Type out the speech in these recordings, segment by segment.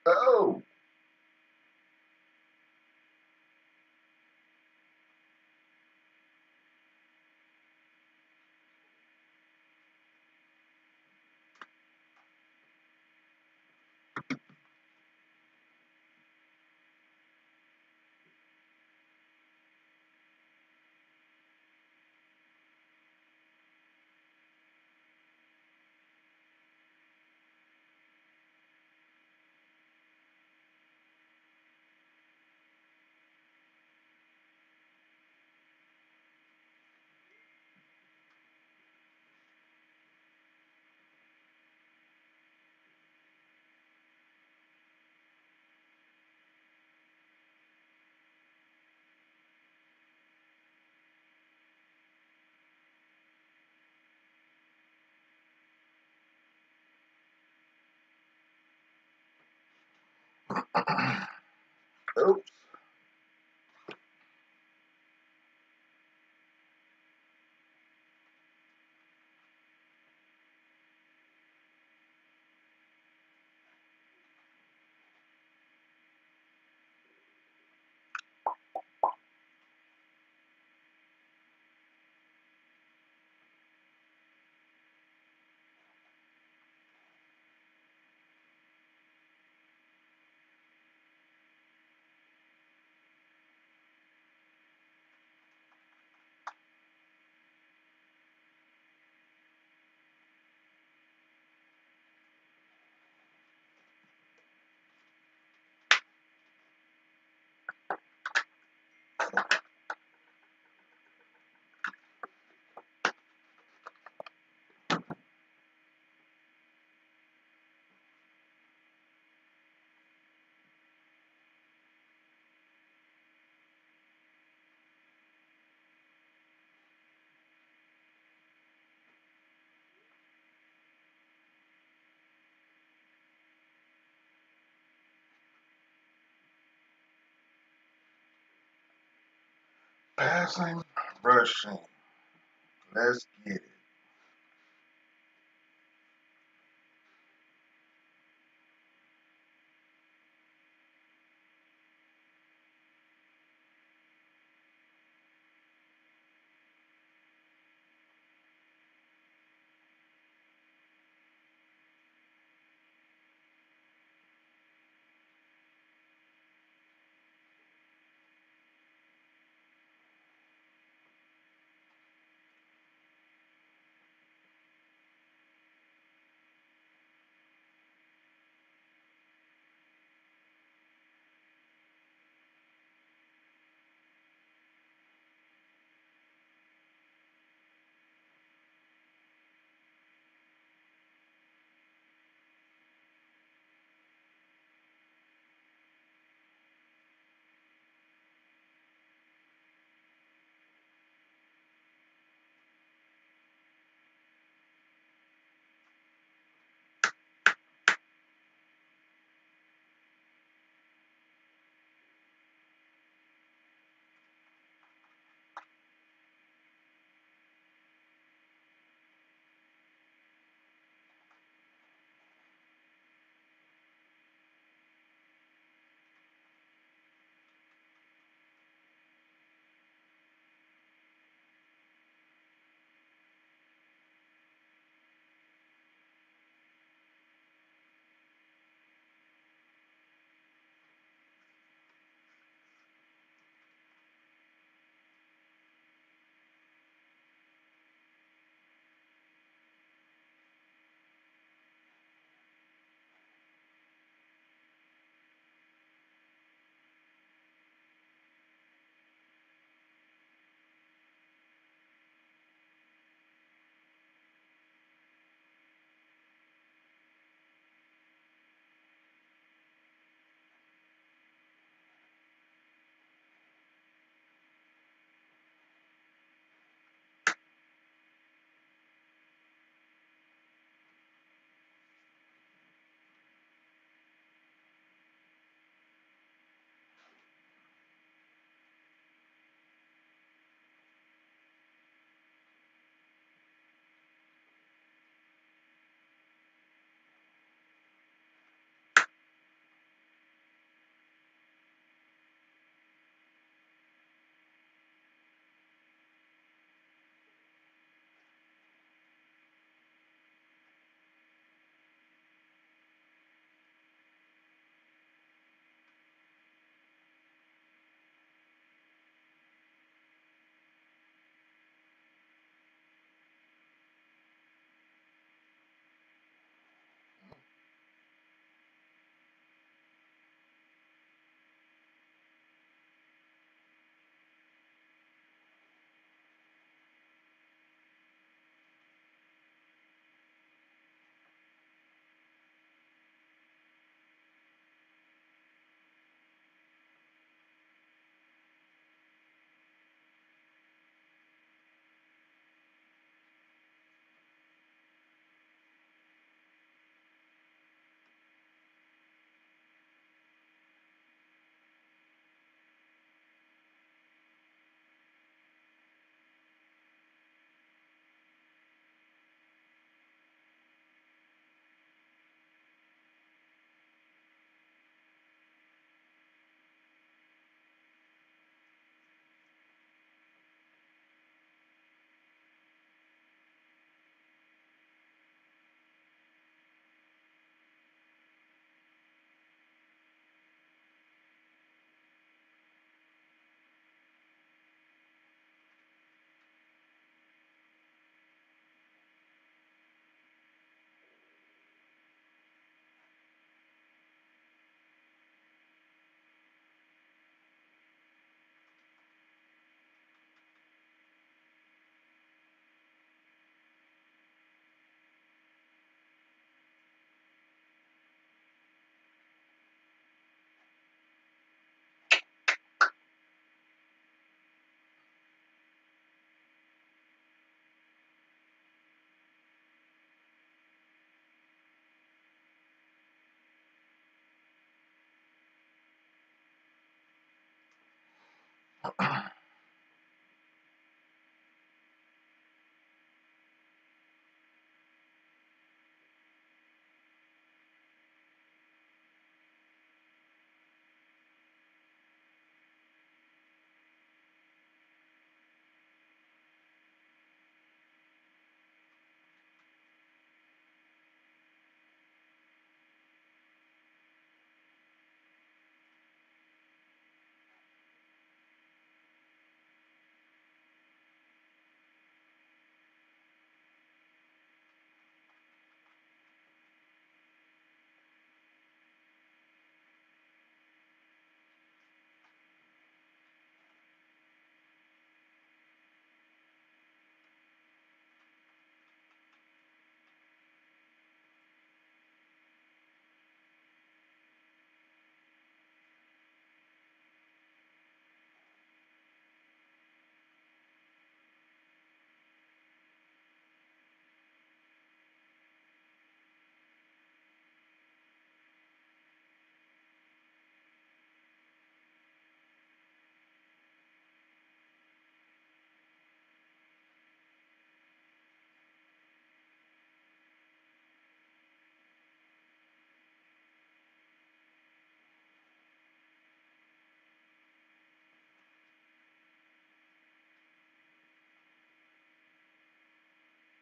Oh, Oops. Passing, rushing. Let's get it.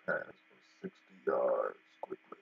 pass for 60 yards quickly.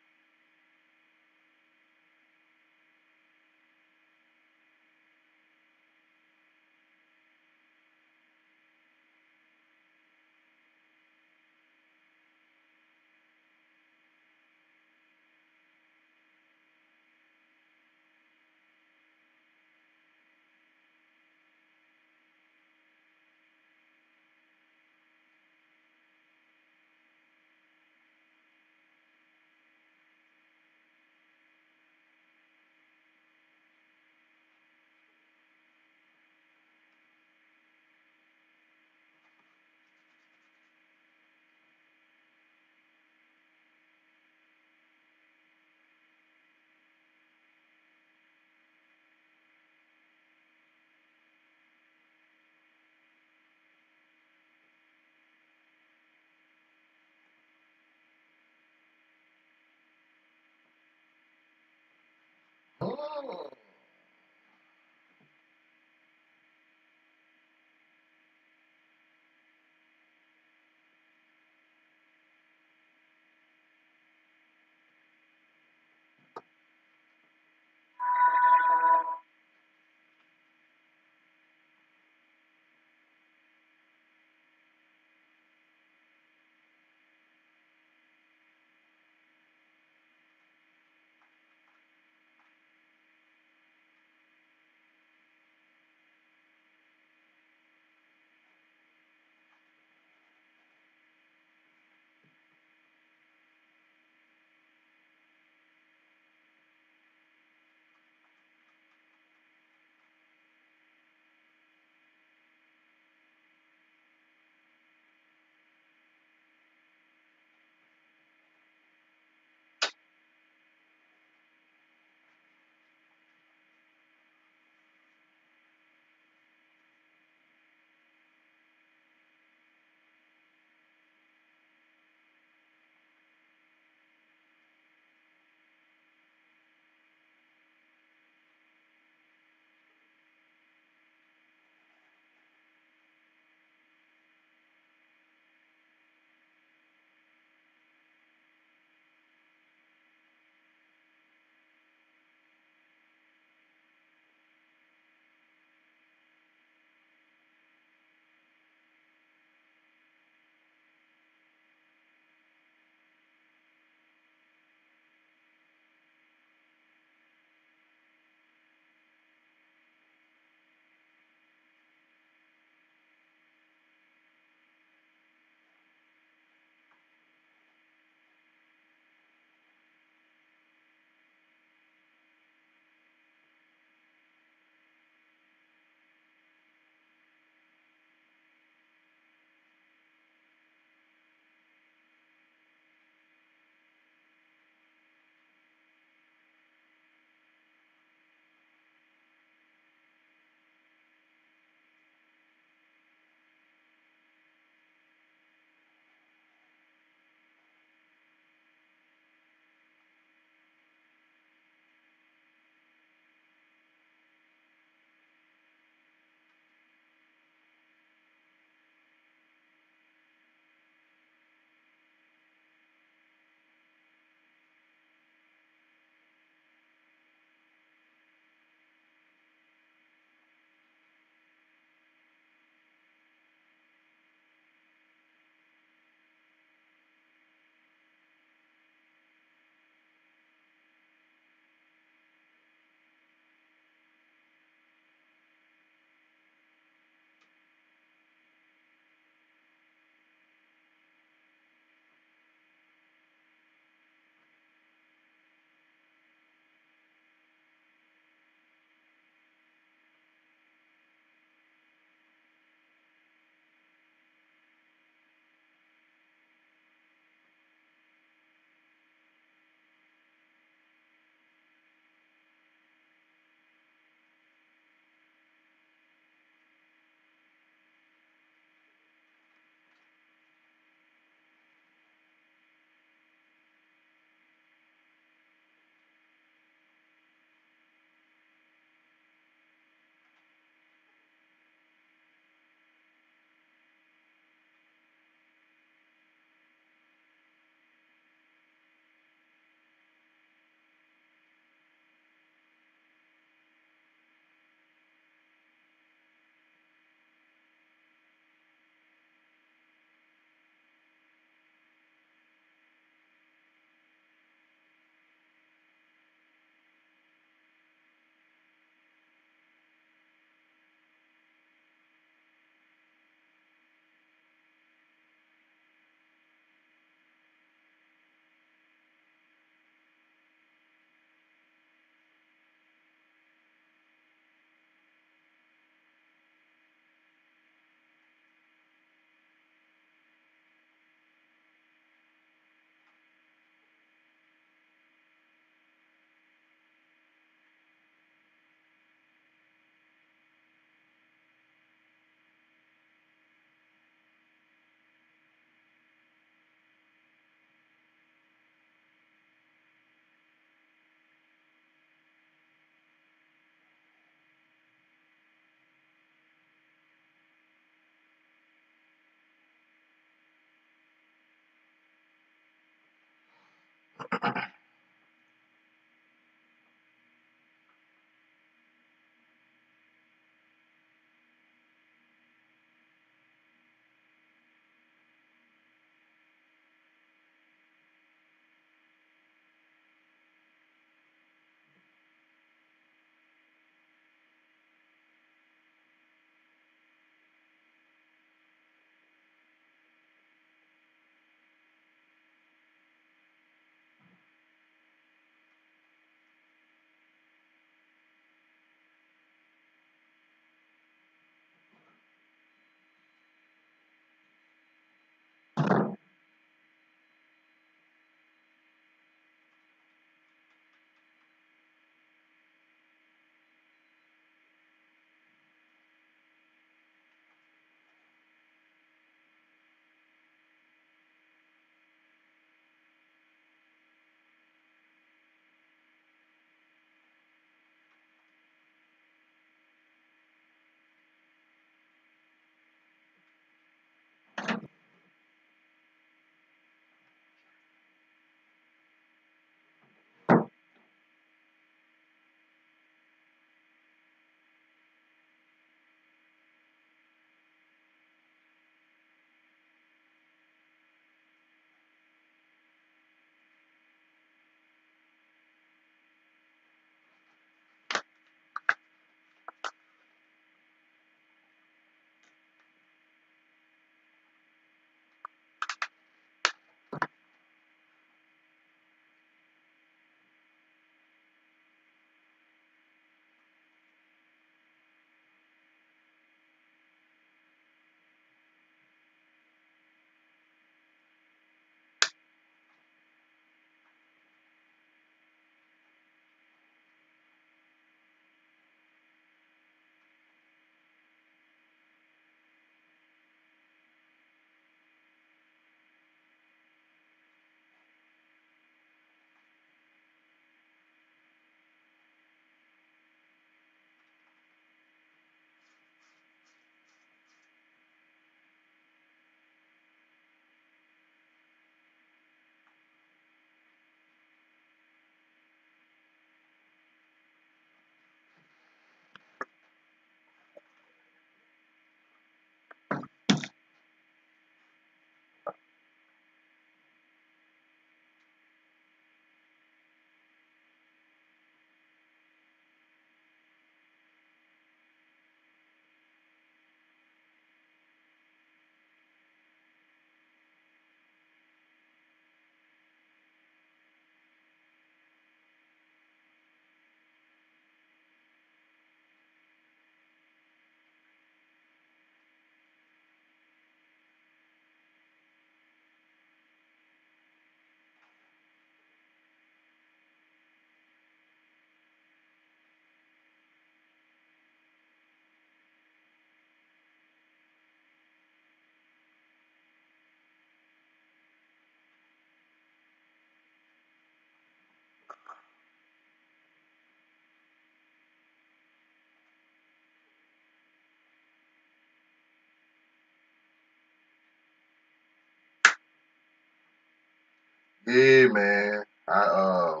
Yeah, man. I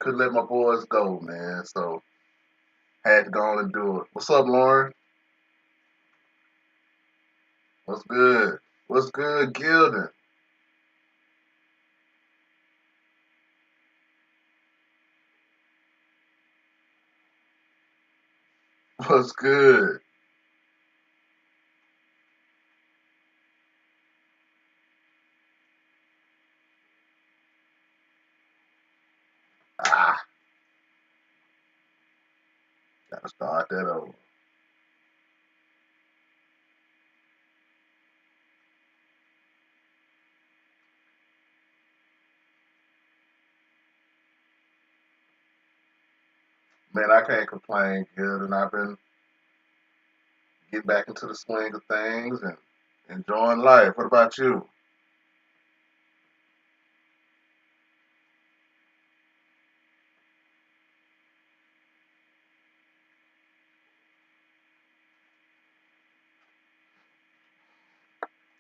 couldn't let my boys go, man. So had to go on and do it. What's up, Lauren? What's good? What's good, Gilden? What's good? Ah, gotta start that over. Man, I can't complain, Gilden. I've been getting back into the swing of things and enjoying life. What about you?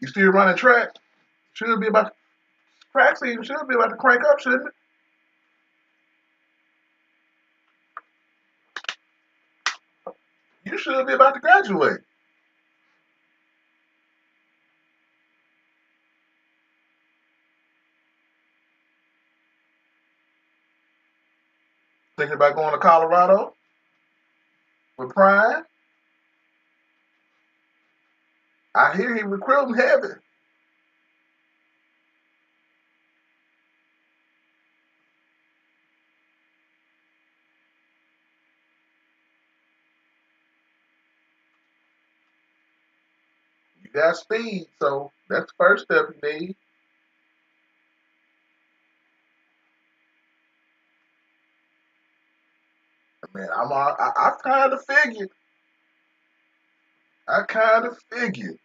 You still running track? Should be about track season. Should be about to crank up, shouldn't it? You should be about to graduate. Thinking about going to Colorado with Prime. I hear he recruiting heavy. You got speed, so that's the first step you need. Man, I kind of figured. I kind of figured.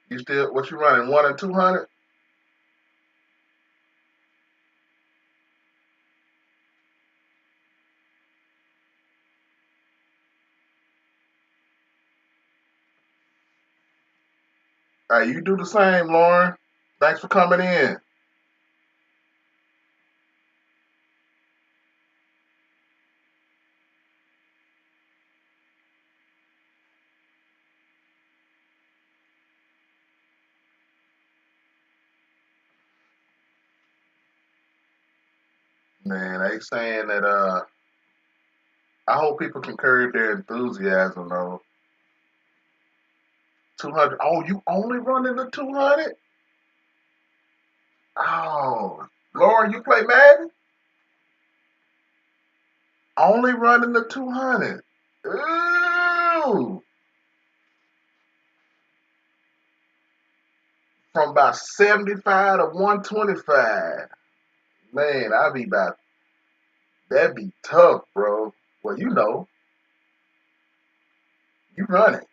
You still what you running 1 and 200? Hey, you do the same, Lauren. Thanks for coming in. Man, they saying that I hope people can curb their enthusiasm though. 200. Oh, you only running the 200? Oh, Lauren, you play Madden? Only running the 200. Ooh, from about 75 to 125. Man, I be about that'd be tough, bro. Well, you run it.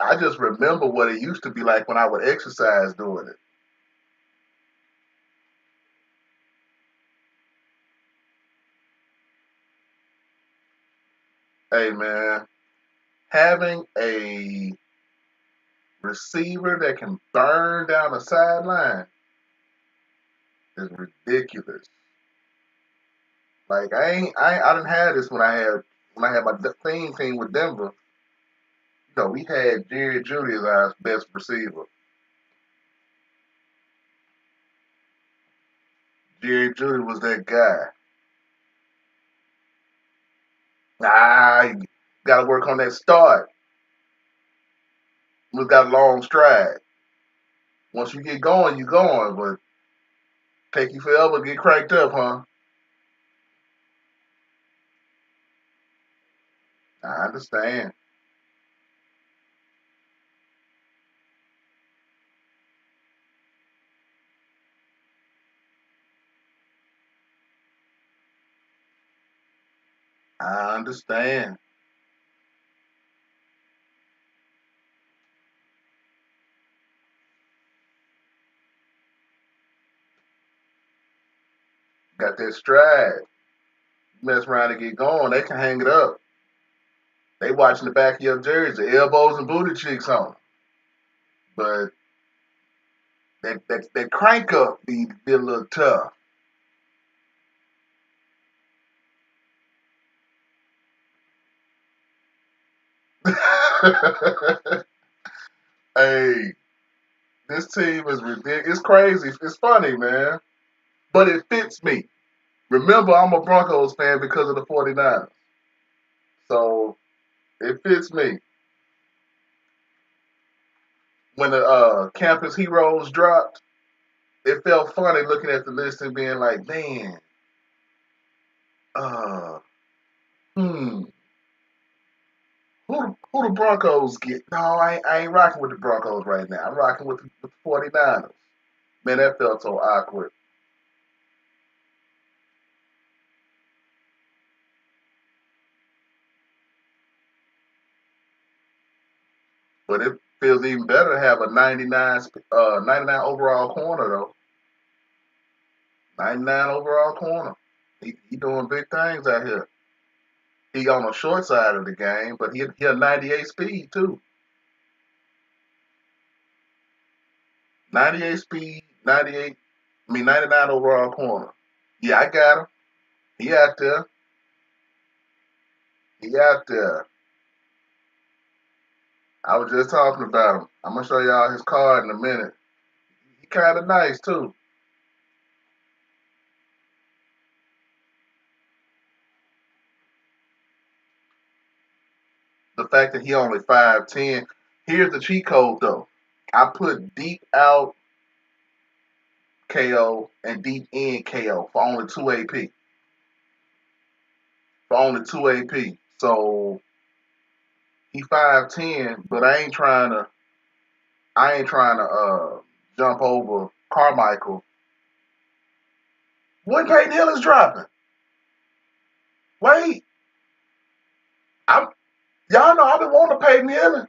I just remember what it used to be like when I would exercise doing it. Hey, man, having a receiver that can burn down the sideline is ridiculous. Like I didn't have this when I had my theme team with Denver. We had Jerry Judy as our best receiver. Jerry Judy was that guy. You got to work on that start. We got a long stride. Once you get going, you going, but take you forever to get cranked up, huh? I understand. I understand. Got that stride. Mess around and get going, they can hang it up. They watching the back of your jersey, elbows and booty cheeks on. But that crank up be a little tough. Hey, this team is ridiculous. It's crazy. It's funny, man. But it fits me. Remember, I'm a Broncos fan because of the 49ers. So it fits me. When the Campus Heroes dropped, it felt funny looking at the list and being like, man, uh, hmm, who the Broncos get? No, I ain't rocking with the Broncos right now. I'm rocking with the 49ers. Man, that felt so awkward. But it feels even better to have a 99 overall corner, though. 99 overall corner. He doing big things out here. He on the short side of the game, but he a 98 speed, too. 98 speed, 98, 99 overall corner. Yeah, I got him. He out there. He out there. I was just talking about him. I'm gonna show y'all his card in a minute. He kind of nice too. The fact that he only 5'10". Here's the cheat code though. I put deep out KO and deep in KO for only 2 AP. For only 2 AP. So he 5'10", but I ain't trying to jump over Carmichael. When Peyton Hill is dropping. Wait, I'm y'all know I've been wanting to Peyton Hill.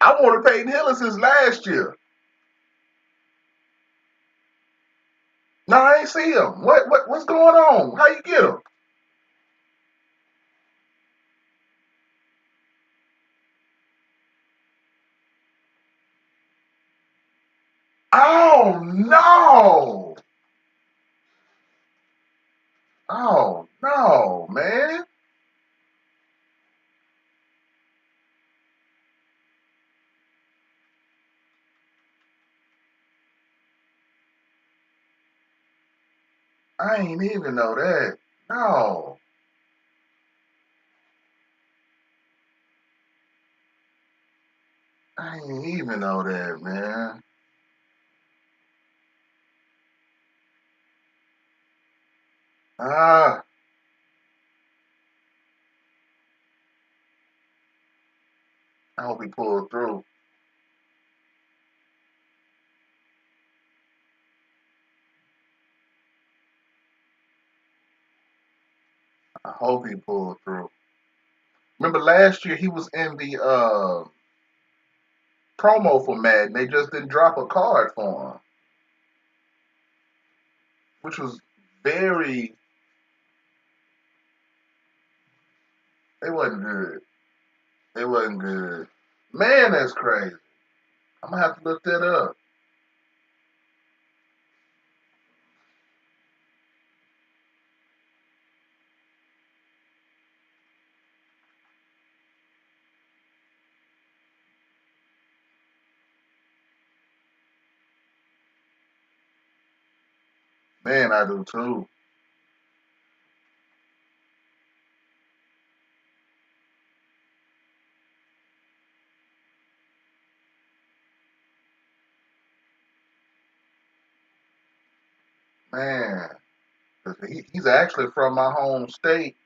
I wanted Peyton Hill since last year. No, I ain't see him. What's going on? How you get him? Oh no! Oh no, man! I ain't even know that. No, I ain't even know that, man. Ah, I hope he pulled through. I hope he pulled through. Remember last year he was in the promo for Madden. They just didn't drop a card for him, which was very. It wasn't good. It wasn't good. Man, that's crazy. I'm gonna have to look that up. Man, I do too. Man, 'cause he's actually from my home state.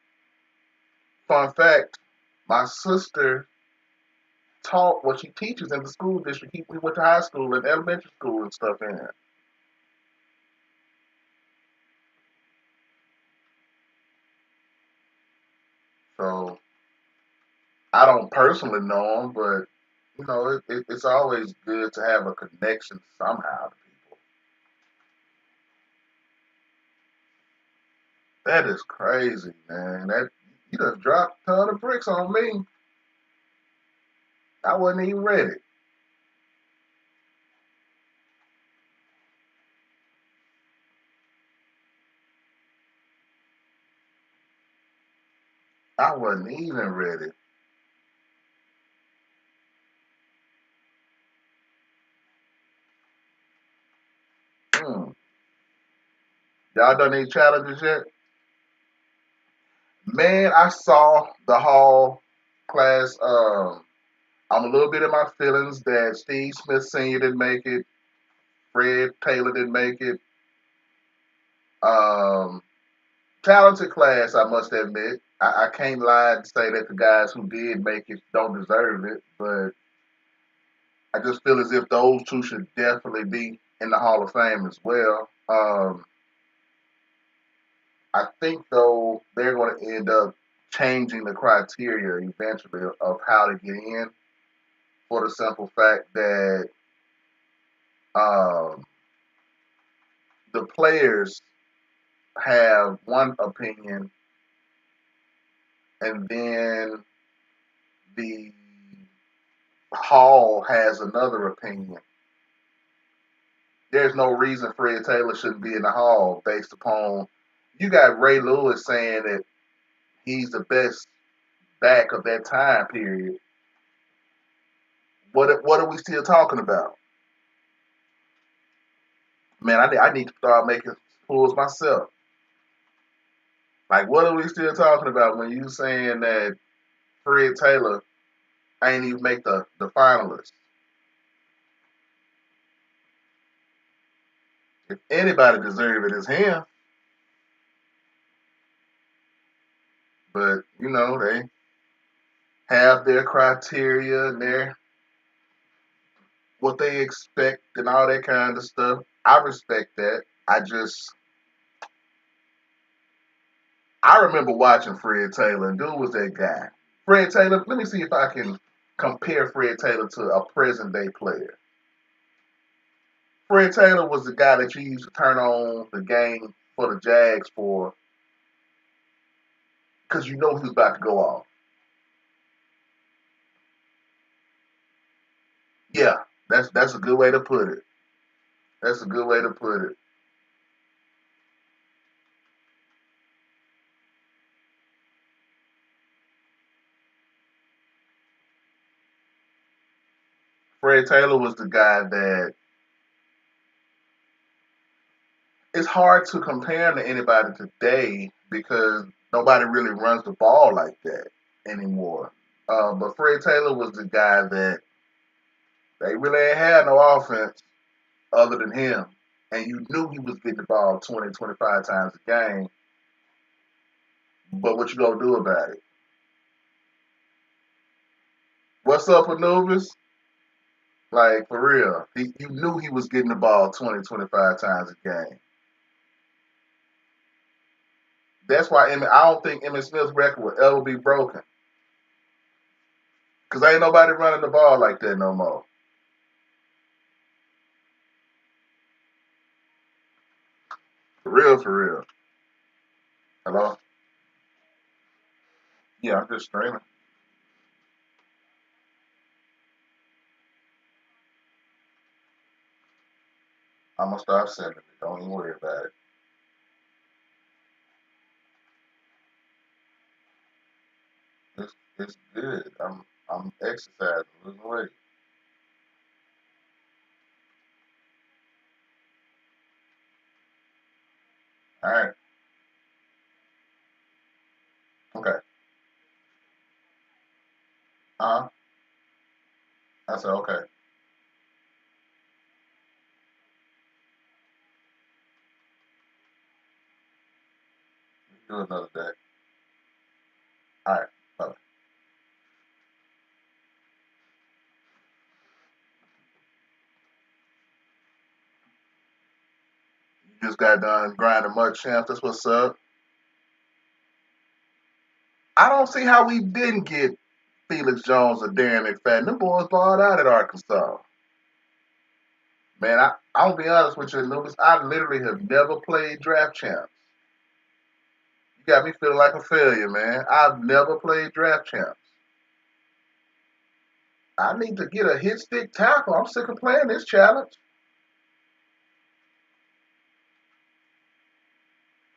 Fun fact: my sister taught what she teaches in the school district. We went to high school and elementary school and stuff in it. So I don't personally know him, but it's always good to have a connection somehow to people. That is crazy, man. That you just dropped a ton of bricks on me. I wasn't even ready. I wasn't even ready. Hmm. Y'all done any challenges yet? Man, I saw the Hall class. I'm a little bit in my feelings that Steve Smith Sr. didn't make it. Fred Taylor didn't make it. Um, Talented class, I must admit. I can't lie and say that the guys who did make it don't deserve it, but I just feel as if those two should definitely be in the Hall of Fame as well. I think though they're going to end up changing the criteria eventually of how to get in, for the simple fact that um, the players have one opinion, and then the Hall has another opinion. There's no reason Fred Taylor shouldn't be in the Hall based upon you got Ray Lewis saying that he's the best back of that time period. What are we still talking about? Man, I need to start making pulls myself. Like, what are we still talking about when you saying that Fred Taylor ain't even make the finalists? If anybody deserve it, it's him. But you know they have their criteria and their what they expect and all that kind of stuff. I respect that. I remember watching Fred Taylor, and dude was that guy. Fred Taylor. Let me see if I can compare Fred Taylor to a present day player. Fred Taylor was the guy that you used to turn on the game for the Jags for because you know he was about to go off. Yeah, that's a good way to put it. That's a good way to put it. Fred Taylor was the guy that it's hard to compare him to anybody today because nobody really runs the ball like that anymore. But Fred Taylor was the guy that they really ain't had no offense other than him. And you knew he was getting the ball 20, 25 times a game. But what you gonna do about it? What's up, Anubis? Like, for real. You knew he was getting the ball 20, 25 times a game. That's why I don't think Emmitt Smith's record will ever be broken. Because ain't nobody running the ball like that no more. For real, for real. Hello? Yeah, I'm just streaming. I'm going to start sending it. Don't even worry about it. It's good. I'm exercising, losing weight. All right. Okay. Uh-huh. I said, okay. Do another day. All right. Bye. You just got done grinding mud champs. That's what's up. I don't see how we didn't get Felix Jones or Darren McFadden. Them boys balled out at Arkansas. Man, I'm gonna be honest with you, Lucas. I literally have never played draft champs. got me feeling like a failure, man. I've never played draft champs. I need to get a hit stick tackle. I'm sick of playing this challenge.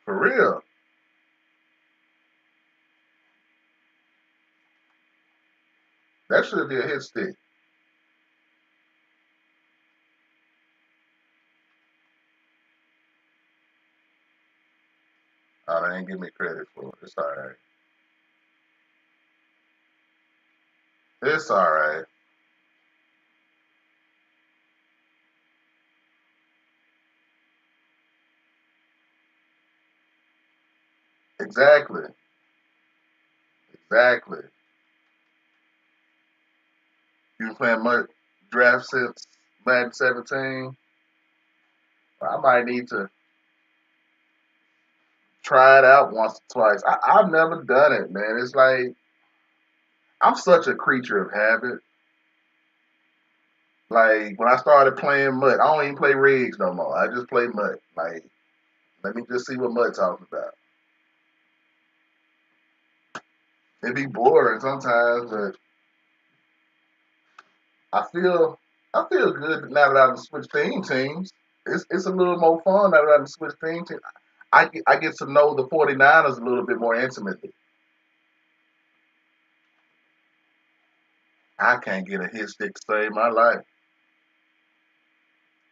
For real. That should be a hit stick. Oh, they ain't give me credit for it. It's alright. It's alright. Exactly. Exactly. You been playing much draft since Madden 17? I might need to try it out once or twice. I've never done it, man. It's like I'm such a creature of habit. Like when I started playing mud, I don't even play rigs no more. I just play mud. Like let me just see what mud talking about. It be boring sometimes, but I feel I feel good now that I've switched teams. It's a little more fun now that I've switched teams. I get to know the 49ers a little bit more intimately. I can't get a hit stick to save my life.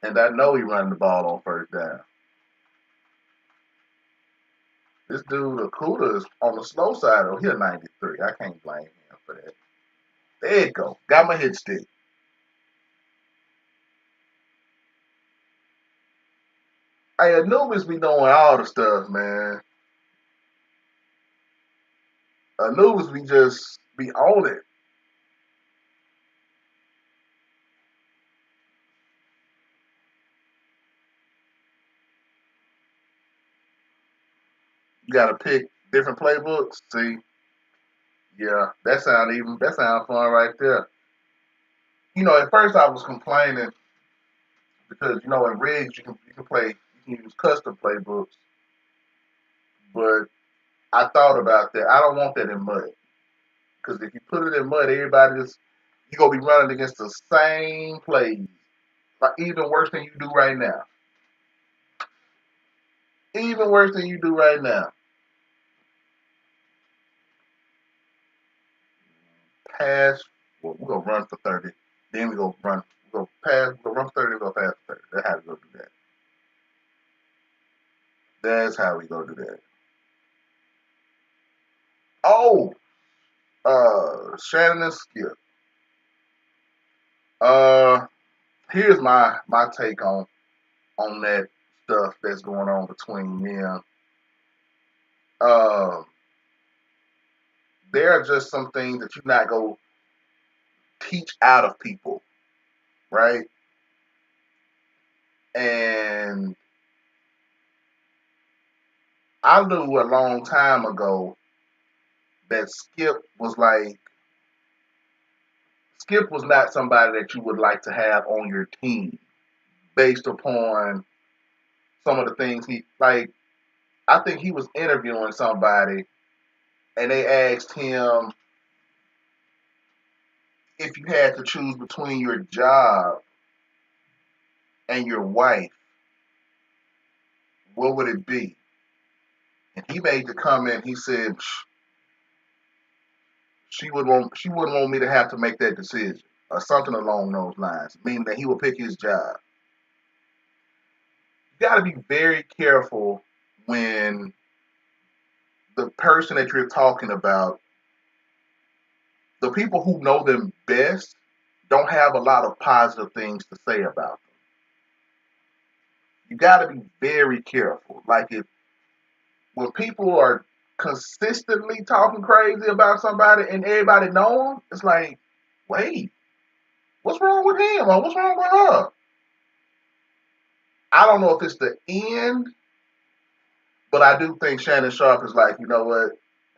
And I know he running the ball on first down. This dude Akuda is on the slow side. Oh, he's a 93. I can't blame him for that. There you go. Got my hit stick. Hey, Anubis be knowing all the stuff, man. Anubis be just be on it. You gotta pick different playbooks. See, yeah, that sound fun right there. You know, at first I was complaining because you know in rigs you can use custom playbooks, but I thought about that. I don't want that in mud because if you put it in mud, everybody just you gonna be running against the same plays, like even worse than you do right now. Even worse than you do right now. Pass. Well, we're gonna run for 30. Then we go run. We go pass. We go run for 30. We go pass for 30. That's how we go do that. That's how we go do that. Oh, Shannon and Skip. Uh, here's my take on that stuff that's going on between them. Uh, there are just some things that you not go teach out of people, right? And I knew a long time ago that Skip was not somebody that you would like to have on your team based upon some of the things he like. I think he was interviewing somebody and they asked him if you had to choose between your job and your wife, what would it be? And he made the comment. He said she wouldn't want me to have to make that decision or something along those lines, meaning that he would pick his job. You got to be very careful when the person that you're talking about, the people who know them best, don't have a lot of positive things to say about them. You got to be very careful. Like if when people are consistently talking crazy about somebody and everybody know them, it's like, wait, what's wrong with him or what's wrong with her? I don't know if it's the end, but I do think Shannon Sharp is like, you know what?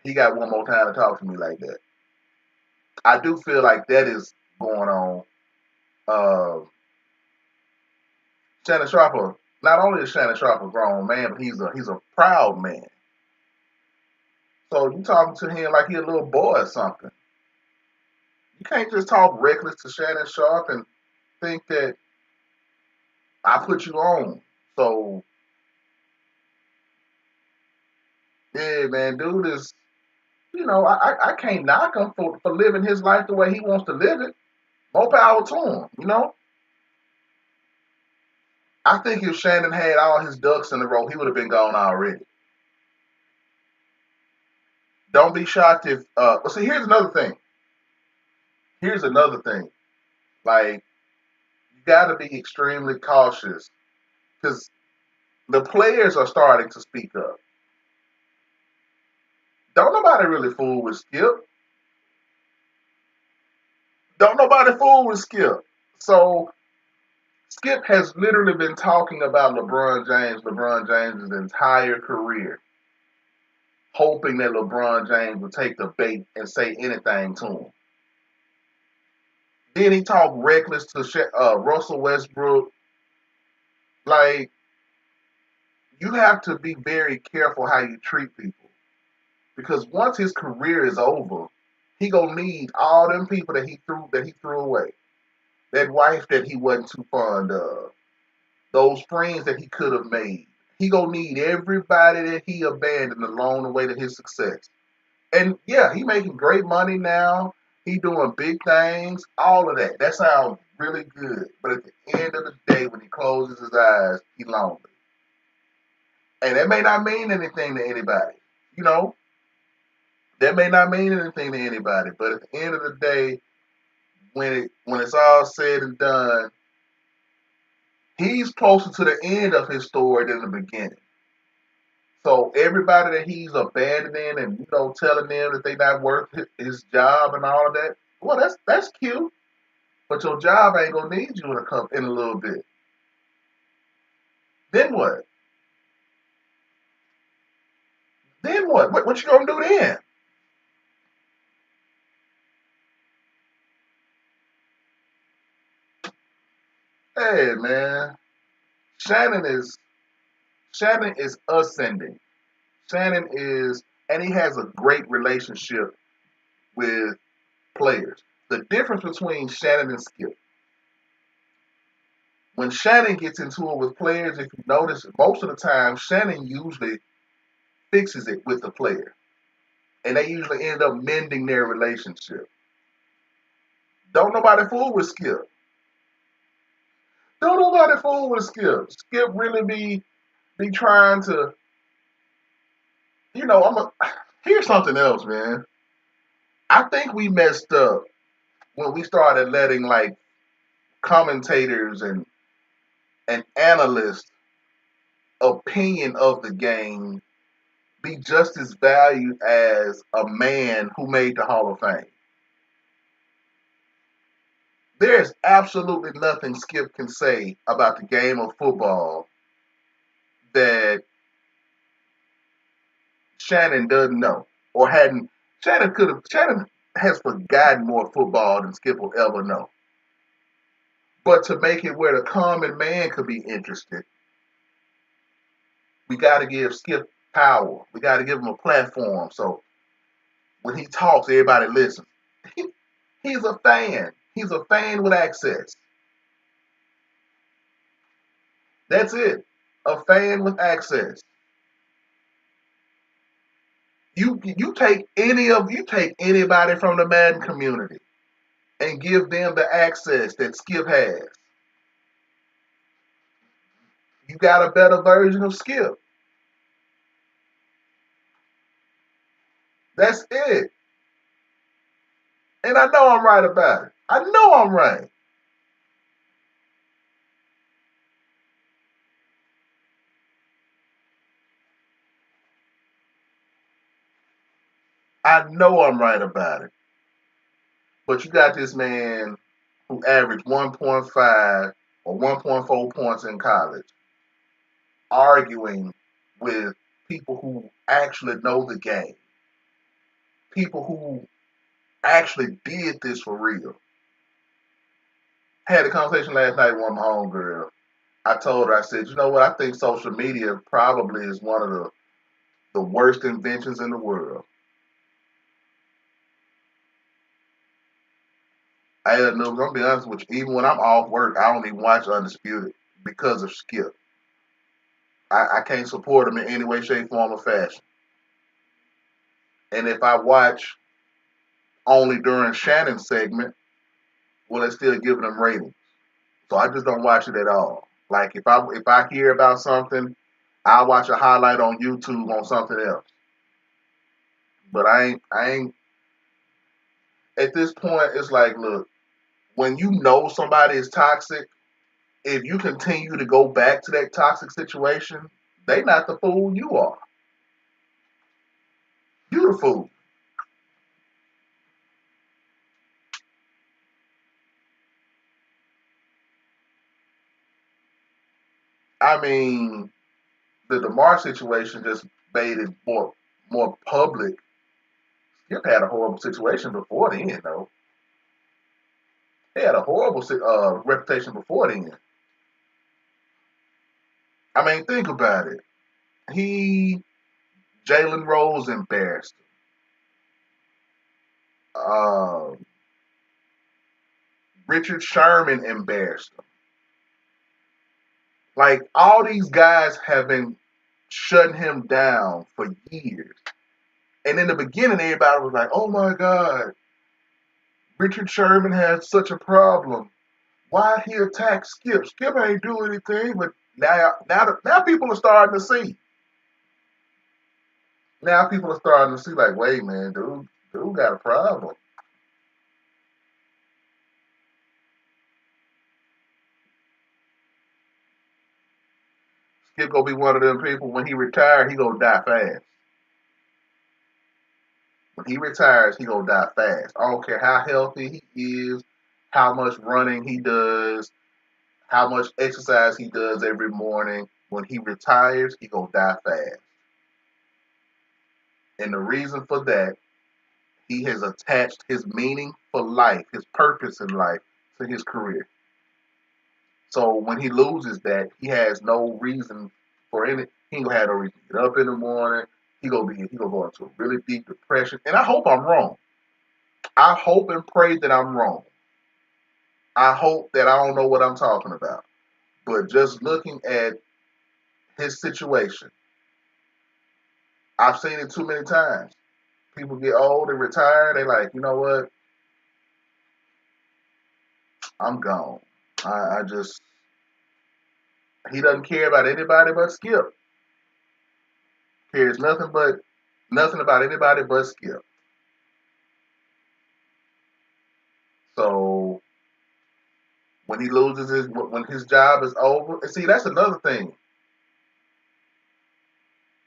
He got one more time to talk to me like that. I do feel like that is going on. Uh, Shannon Sharp, not only is Shannon Sharp a grown man, but he's a proud man. So you talking to him like he a little boy or something. You can't just talk reckless to Shannon Sharp and think that I put you on. So yeah, man, dude is, I can't knock him for living his life the way he wants to live it. More power to him. I think if Shannon had all his ducks in a row, he would have been gone already. Don't be shocked if. Well, see, here's another thing. Here's another thing. Like, you got to be extremely cautious because the players are starting to speak up. Don't nobody really fool with Skip. Don't nobody fool with Skip. So Skip has literally been talking about LeBron James' entire career, hoping that LeBron James would take the bait and say anything to him. Then he talked reckless to Russell Westbrook. Like, you have to be very careful how you treat people because once his career is over, he gonna need all them people that he threw away. That wife that he wasn't too fond of, those friends that he could have made. He gonna need everybody that he abandoned along the way to his success. And yeah, he making great money now. He doing big things, all of that. That sounds really good. But at the end of the day, when he closes his eyes, he lonely. And that may not mean anything to anybody. You know, that may not mean anything to anybody. But at the end of the day, when it's all said and done, he's closer to the end of his story than the beginning. So everybody that he's abandoning and telling them that they not worth his job and all of that, well, that's cute. But your job ain't gonna need you in a little bit. Then what? Then what? What you gonna do then? Hey man, Shannon is Shannon is ascending. Shannon is, and he has a great relationship with players. The difference between Shannon and Skip, when Shannon gets into it with players, if you notice, most of the time Shannon usually fixes it with the player, and they usually end up mending their relationship. Don't nobody fool with Skip. Don't nobody fool with Skip. Skip really be trying to, I'm a. Here's something else, man. I think we messed up when we started letting like commentators and analysts' opinion of the game be just as valued as a man who made the Hall of Fame. There's absolutely nothing Skip can say about the game of football that Shannon doesn't know or hadn't. Shannon has forgotten more football than Skip will ever know. But to make it where the common man could be interested, we got to give Skip power. We got to give him a platform. So when he talks, everybody listens. He, he's a fan. He's a fan with access. That's it. A fan with access. You take anybody from the Madden community and give them the access that Skip has. You got a better version of Skip. That's it. And I know I'm right about it. I know I'm right. I know I'm right about it. But you got this man who averaged 1.5 or 1.4 points in college arguing with people who actually know the game, people who actually did this for real. I had a conversation last night with my homegirl. I told her, I said, you know what? I think social media probably is one of the worst inventions in the world. I had no. I'm gonna be honest with you. Even when I'm off work, I don't even watch Undisputed because of Skip. I can't support him in any way, shape, form, or fashion. And if I watch only during Shannon's segment, well, it's still giving them ratings. So I just don't watch it at all. Like if I hear about something, I'll watch a highlight on YouTube on something else. But I ain't at this point. It's like, look, when you know somebody is toxic, if you continue to go back to that toxic situation, they not the fool you are. You the fool. I mean, the DeMar situation just made it more public. Skip had a horrible situation before then, though. He had a horrible reputation before then. I mean, think about it. He Jalen Rose embarrassed him. Uh, Richard Sherman embarrassed him. Like all these guys have been shutting him down for years. And in the beginning, everybody was like, "Oh my God, Richard Sherman has such a problem. Why he attack Skip? Skip ain't do anything." But now people are starting to see. Now people are starting to see, like, wait, man, dude got a problem. Skip gonna be one of them people when he retire, he gonna die fast. When he retires, he gonna die fast. I don't care how healthy he is, how much running he does, how much exercise he does every morning. When he retires, he gonna die fast. And the reason for that, he has attached his meaning for life, his purpose in life, to his career. So when he loses that, he has no reason for any. He ain't gonna have no reason to get up in the morning. He gonna go into a really deep depression. And I hope I'm wrong. I hope and pray that I'm wrong. I hope that I don't know what I'm talking about. But just looking at his situation, I've seen it too many times. People get old and retire. They like, you know what? I'm gone. I just he doesn't care about anybody but Skip. Cares nothing about anybody but Skip. So when he loses when his job is over, and see that's another thing.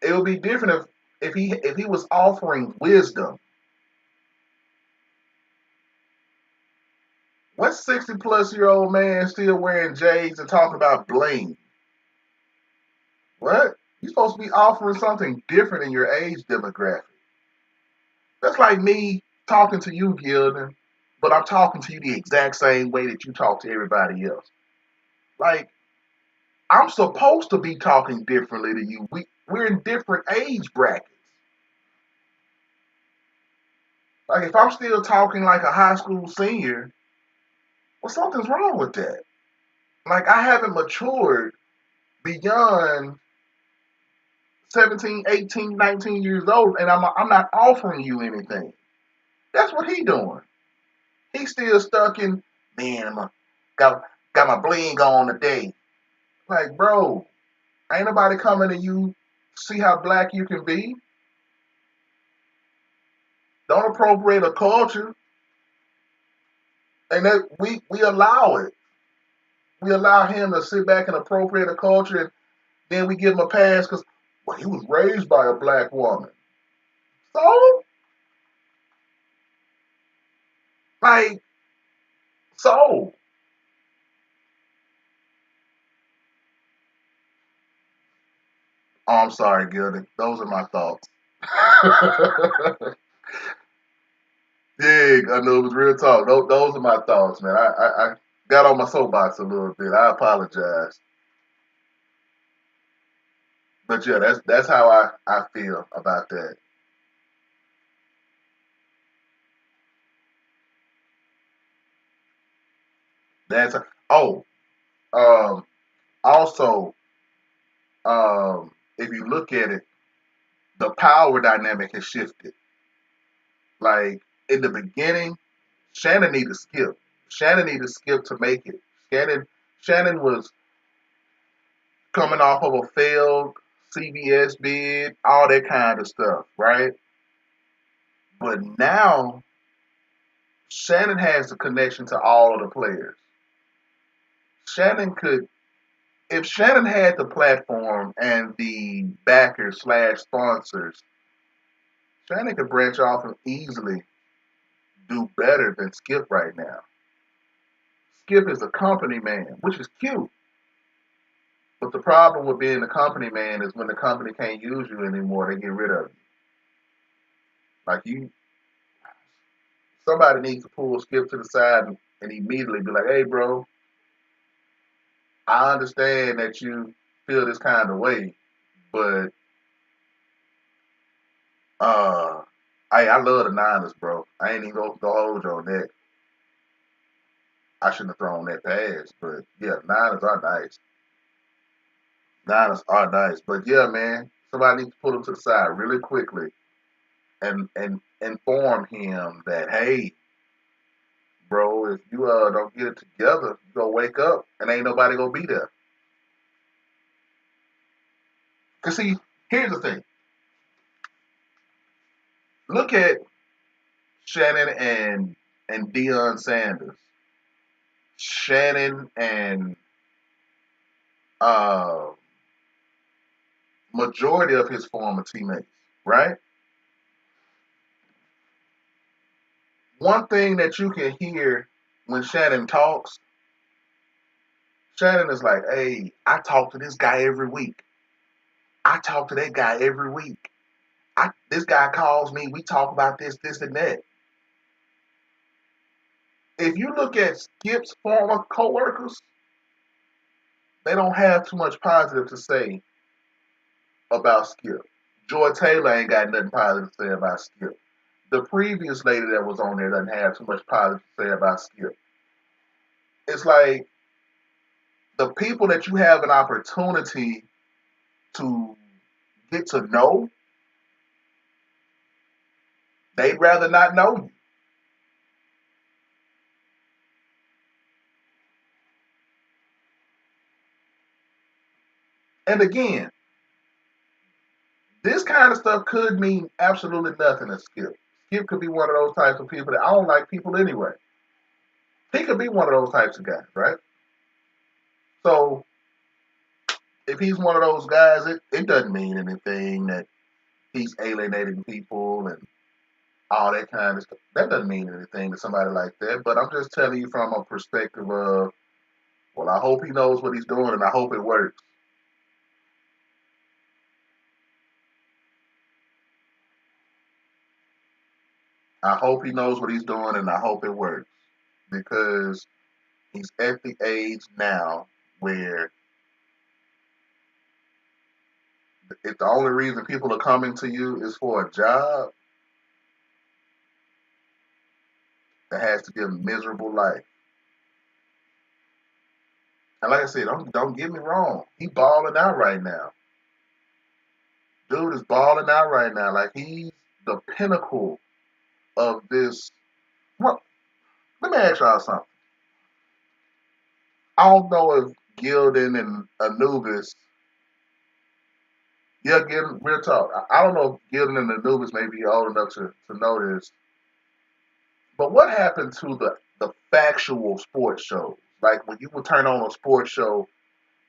It would be different if he was offering wisdom. What 60-plus-year-old man still wearing J's and talking about bling? What? You're supposed to be offering something different in your age demographic. That's like me talking to you, Gilden, but I'm talking to you the exact same way that you talk to everybody else. Like, I'm supposed to be talking differently to you. We're in different age brackets. Like, if I'm still talking like a high school senior, well, something's wrong with that. Like, I haven't matured beyond 17, 18, 19 years old, and I'm not offering you anything. That's what he doing. He's still stuck in, man, got got my bling on today. Like, bro, ain't nobody coming to you see how black you can be. Don't appropriate a culture, and that we allow it. We allow him to sit back and appropriate a culture, and then we give him a pass because well, he was raised by a black woman. So, like, so. Oh, I'm sorry, Gildy. Those are my thoughts. Yeah, I know it was real talk. Those are my thoughts, man. I got on my soapbox a little bit. I apologize. But yeah, that's how I feel about that. That's oh, um, also, if you look at it, the power dynamic has shifted. Like in the beginning, Shannon needed Skip. Shannon needed Skip to make it. Shannon was coming off of a failed CBS bid, all that kind of stuff, right? But now Shannon has the connection to all of the players. Shannon could, if Shannon had the platform and the backers slash sponsors, Shannon could branch off and easily do better than Skip right now. Skip is a company man, which is cute. But the problem with being a company man is when the company can't use you anymore, they get rid of you. Like you, somebody needs to pull Skip to the side and immediately be like, "Hey, bro, I understand that you feel this kind of way, but uh, I love the Niners, bro. I ain't even gonna hold you on that. I shouldn't have thrown that pass, but yeah, Niners are nice. Niners are nice, but yeah, man, somebody needs to pull him to the side really quickly and inform him that hey, bro, if you don't get it together, you gonna wake up and ain't nobody gonna be there. Cause see, here's the thing. Look at Shannon and Deion Sanders. Shannon and uh majority of his former teammates, right? One thing that you can hear when Shannon talks, Shannon is like, hey, I talk to this guy every week. I talk to that guy every week. This guy calls me. We talk about this, this, and that. If you look at Skip's former coworkers, they don't have too much positive to say about Skip. Joy Taylor ain't got nothing positive to say about Skip. The previous lady that was on there doesn't have too much positive to say about Skip. It's like the people that you have an opportunity to get to know, they'd rather not know you. And again, this kind of stuff could mean absolutely nothing to Skip. Skip could be one of those types of people that I don't like people anyway. He could be one of those types of guys, right? So if he's one of those guys, it doesn't mean anything that he's alienating people and all that kind of stuff. That doesn't mean anything to somebody like that. But I'm just telling you from a perspective of, well, I hope he knows what he's doing and I hope it works. I hope he knows what he's doing and I hope it works. Because he's at the age now where if the only reason people are coming to you is for a job, that has to be a miserable life. And like I said, don't get me wrong. He balling out right now. Dude is balling out right now. Like he's the pinnacle of this. Well, let me ask y'all something. I don't know if Gildan and Anubis, yeah, Gildan, real talk. I don't know if Gildan and Anubis may be old enough to know this, but what happened to the factual sports shows? Like when you would turn on a sports show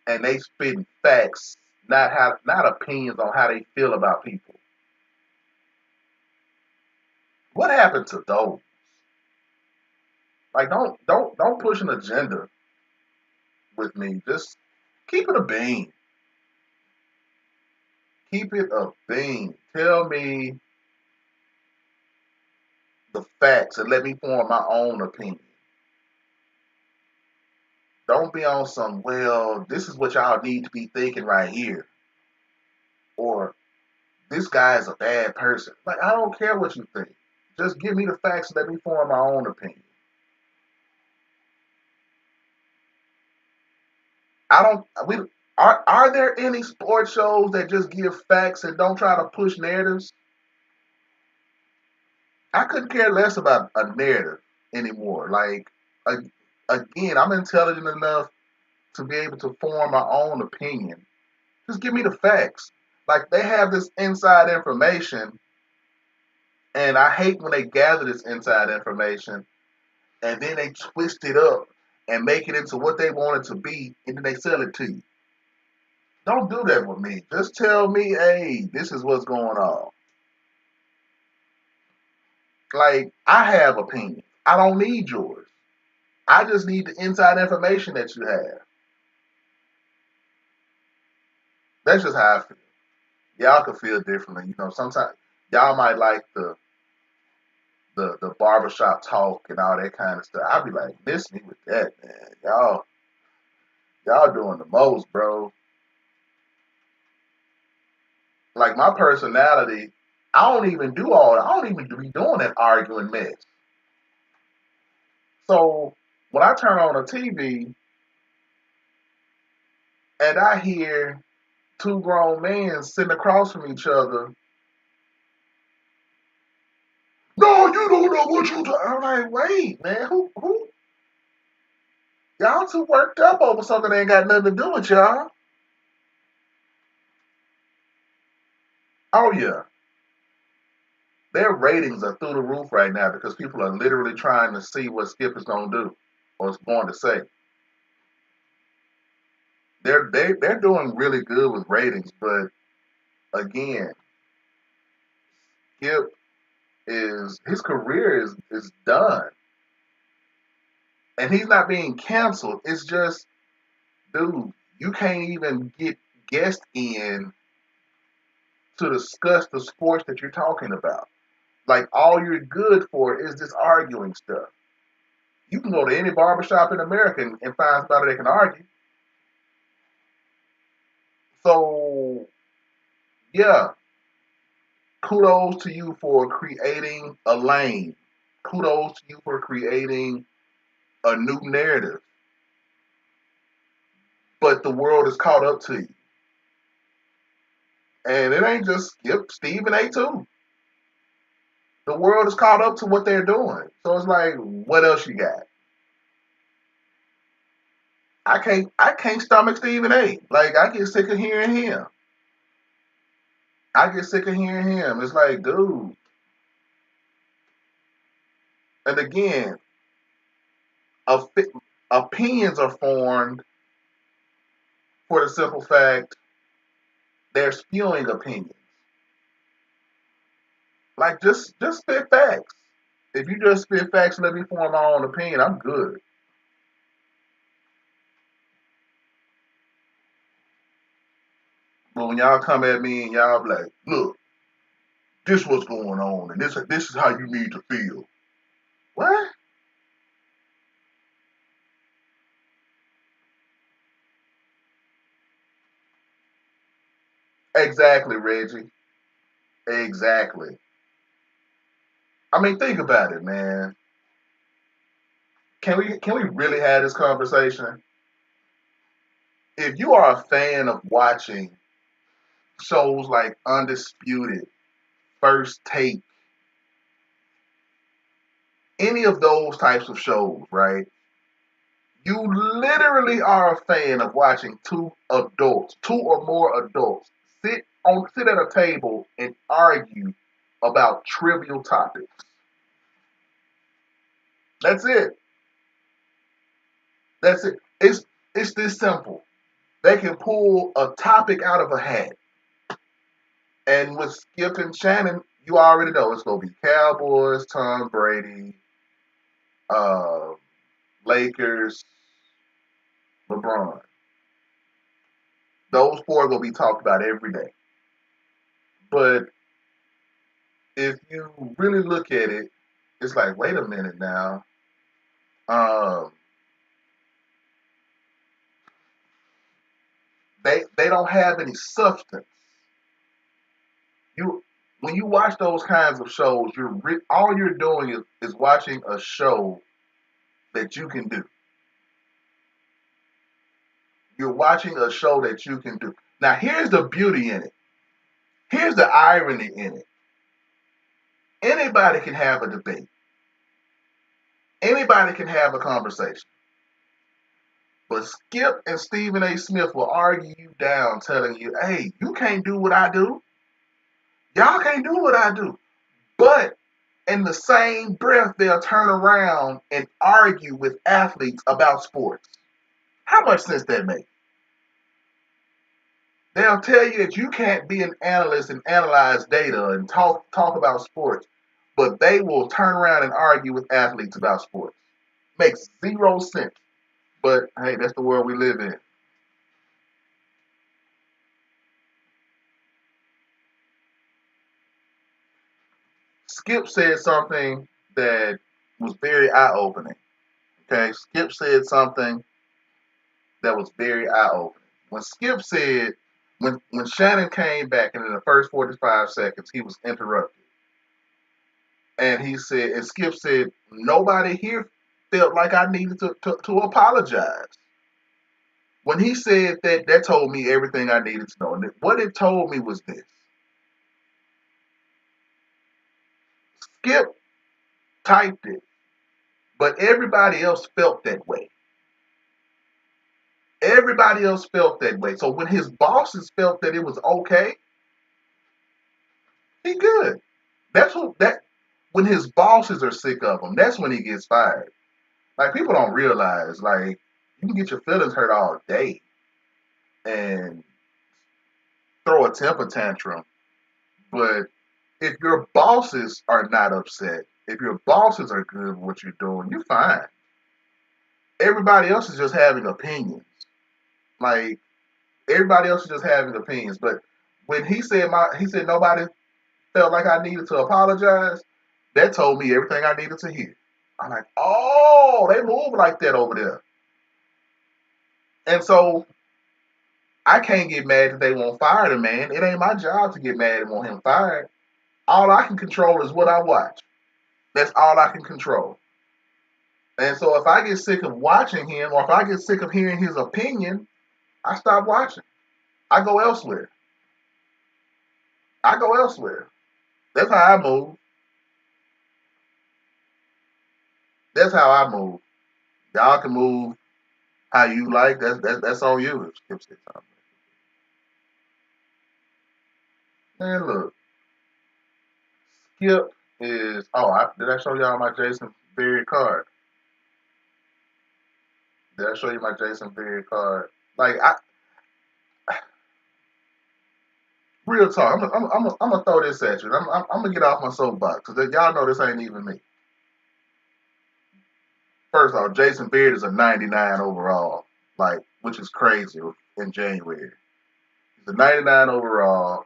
and they spitting facts, not opinions on how they feel about people. What happened to those? Like don't push an agenda with me. Just keep it a bean. Keep it a bean. Tell me the facts and let me form my own opinion. Don't be on some, well, this is what y'all need to be thinking right here. Or this guy is a bad person. Like, I don't care what you think. Just give me the facts and let me form my own opinion. I don't. We are there any sports shows that just give facts and don't try to push narratives? I couldn't care less about a narrative anymore. Like a, again, I'm intelligent enough to be able to form my own opinion. Just give me the facts. Like they have this inside information, and I hate when they gather this inside information and then they twist it up and make it into what they want it to be, and then they sell it to you. Don't do that with me. Just tell me, hey, this is what's going on. Like, I have opinions. I don't need yours. I just need the inside information that you have. That's just how I feel. Y'all can feel differently. Sometimes y'all might like the barbershop talk and all that kind of stuff. I'll be like, miss me with that, man. Y'all doing the most, bro. Like my personality, I don't even be doing that arguing mess. So when I turn on a TV and I hear two grown men sitting across from each other, no, you don't know what you do. I'm like, wait, man, who? Y'all too worked up over something that ain't got nothing to do with y'all. Oh yeah, their ratings are through the roof right now because people are literally trying to see what Skip is gonna do or is going to say. They're doing really good with ratings, but again, Skip is his career is done, and he's not being canceled. It's just, dude, you can't even get guests in to discuss the sports that you're talking about. Like all you're good for is this arguing stuff. You can go to any barbershop in America and find somebody that can argue. So yeah, kudos to you for creating a lane. Kudos to you for creating a new narrative. But the world is caught up to you. And it ain't just Skip, Stephen A too. The world is caught up to what they're doing. So it's like, what else you got? I can't stomach Stephen A. Like I get sick of hearing him. I get sick of hearing him. It's like, dude. And again, opinions are formed for the simple fact they're spewing opinions. Like just spit facts. If you just spit facts and let me form my own opinion, I'm good. But when y'all come at me and y'all be like, look, this what's going on, and this is how you need to feel. What? Exactly, Reggie. Exactly. I mean, think about it, man. Can we really have this conversation? If you are a fan of watching shows like Undisputed, First Take, any of those types of shows, right? You literally are a fan of watching two or more adults sit at a table and argue about trivial topics. That's it. That's it. It's this simple. They can pull a topic out of a hat. And with Skip and Shannon, you already know it's gonna be Cowboys, Tom Brady, uh, Lakers, LeBron. Those four are gonna be talked about every day. But if you really look at it, it's like, wait a minute now. Um, they don't have any substance. You when you watch those kinds of shows, all you're doing is watching a show that you can do. You're watching a show that you can do. Now, here's the beauty in it. Here's the irony in it. Anybody can have a debate. Anybody can have a conversation. But Skip and Stephen A. Smith will argue you down, telling you, hey, you can't do what I do. Y'all can't do what I do. But in the same breath, they'll turn around and argue with athletes about sports. How much sense that makes? They'll tell you that you can't be an analyst and analyze data and talk about sports, but they will turn around and argue with athletes about sports. Makes zero sense. But hey, that's the world we live in. Skip said something that was very eye opening. Okay, Skip said something that was very eye opening. When Skip said, when Shannon came back and in the first 45 seconds he was interrupted, and he said, and Skip said, nobody here felt like I needed to apologize. When he said that, that told me everything I needed to know. And what it told me was this: Skip typed it, but everybody else felt that way. Everybody else felt that way. So when his bosses felt that it was okay, he good. That's what that when his bosses are sick of him, that's when he gets fired. Like people don't realize, like you can get your feelings hurt all day and throw a temper tantrum, but if your bosses are not upset, if your bosses are good with what you're doing, you're fine. Everybody else is just having opinions. Like everybody else is just having opinions. But when he said nobody felt like I needed to apologize, that told me everything I needed to hear. I'm like, oh, they move like that over there. And so I can't get mad that they won't fire the man. It ain't my job to get mad and want him fired. All I can control is what I watch. That's all I can control. And so if I get sick of watching him or if I get sick of hearing his opinion, I stop watching. I go elsewhere. I go elsewhere. That's how I move. That's how I move. Y'all can move how you like. That's on you. Skip said something. Man, look, Skip is. Oh, did I show y'all my Jason Berry card? Did I show you my Jason Berry card? Like, real talk. I'm gonna throw this at you. I'm gonna get off my soapbox because y'all know this ain't even me. First off, Jason Beard is a 99 overall, like which is crazy in January. He's a 99 overall,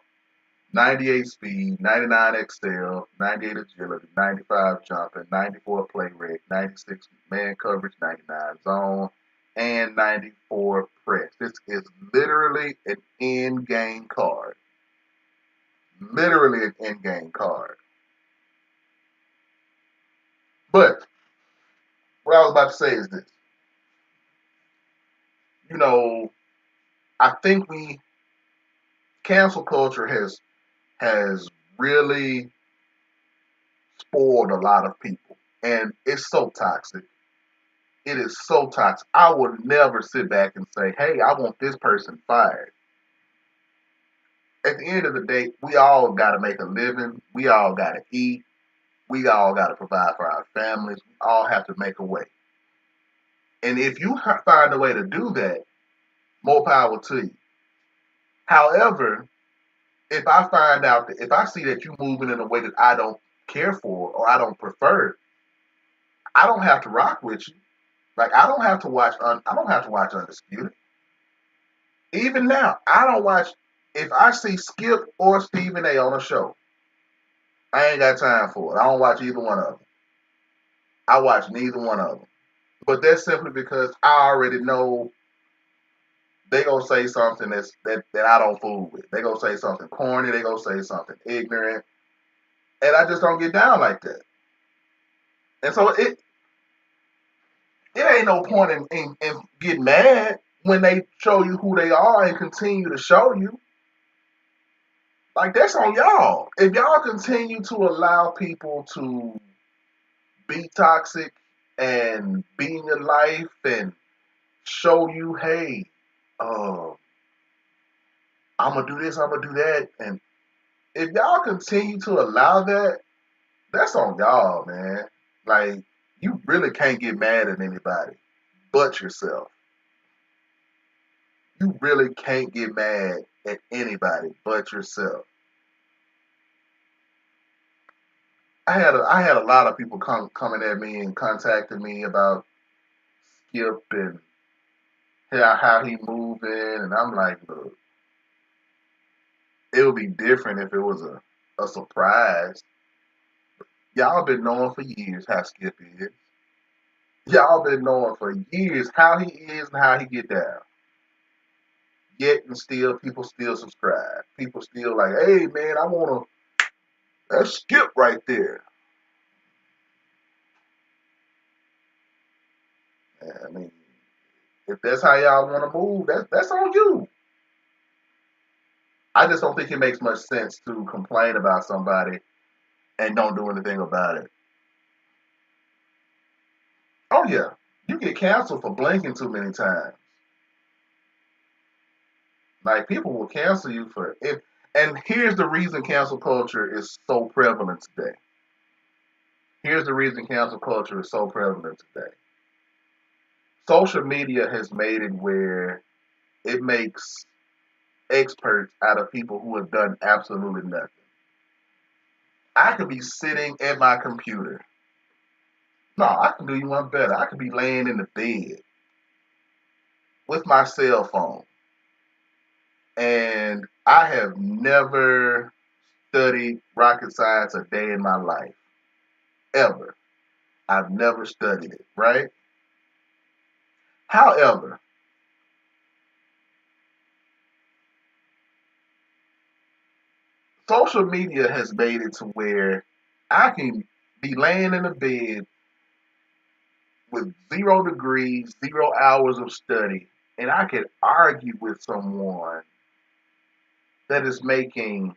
98 speed, 99 excel, 98 agility, 95 jumping, 94 play rate, 96 man coverage, 99 zone, and 94 press. This is literally an in-game card. Literally an in-game card. But what I was about to say is this. You know, I think we cancel culture has really spoiled a lot of people. And it's so toxic. It is so toxic. I would never sit back and say, hey, I want this person fired. At the end of the day, we all got to make a living. We all got to eat. We all got to provide for our families. We all have to make a way. And if you find a way to do that, more power to you. However, if I find out that if I see that you're moving in a way that I don't care for or I don't prefer, I don't have to rock with you. Like I don't have to watch. I don't have to watch Undisputed. Even now, I don't watch. If I see Skip or Stephen A. on a show, I ain't got time for it. I don't watch either one of them. I watch neither one of them. But that's simply because I already know they gonna say something that I don't fool with. They gonna say something corny. They gonna say something ignorant, and I just don't get down like that. And so it ain't no point in getting mad when they show you who they are and continue to show you, like that's on y'all. If y'all continue to allow people to be toxic and be in your life and show you, hey, uh, I'm gonna do this, I'm gonna do that, and if y'all continue to allow that, that's on y'all, man. Like you really can't get mad at anybody but yourself. You really can't get mad at anybody but yourself. I had a lot of people coming at me and contacting me about Skip and how he moving, and I'm like, look, it would be different if it was a surprise. Y'all been knowing for years how Skip is. Y'all been knowing for years how he is and how he get down. Yet and still, people still subscribe. People still like, hey man, I wanna that's Skip right there. I mean, if that's how y'all want to move, that's on you. I just don't think it makes much sense to complain about somebody and don't do anything about it. Oh yeah, you get canceled for blinking too many times. Like people will cancel you for it. And here's the reason cancel culture is so prevalent today. Here's the reason cancel culture is so prevalent today. Social media has made it where it makes experts out of people who have done absolutely nothing. I could be sitting at my computer. No, I can do you one better. I could be laying in the bed with my cell phone, and I have never studied rocket science a day in my life. Ever. I've never studied it, right? However, social media has made it to where I can be laying in the bed with 0 degrees, 0 hours of study, and I can argue with someone that is making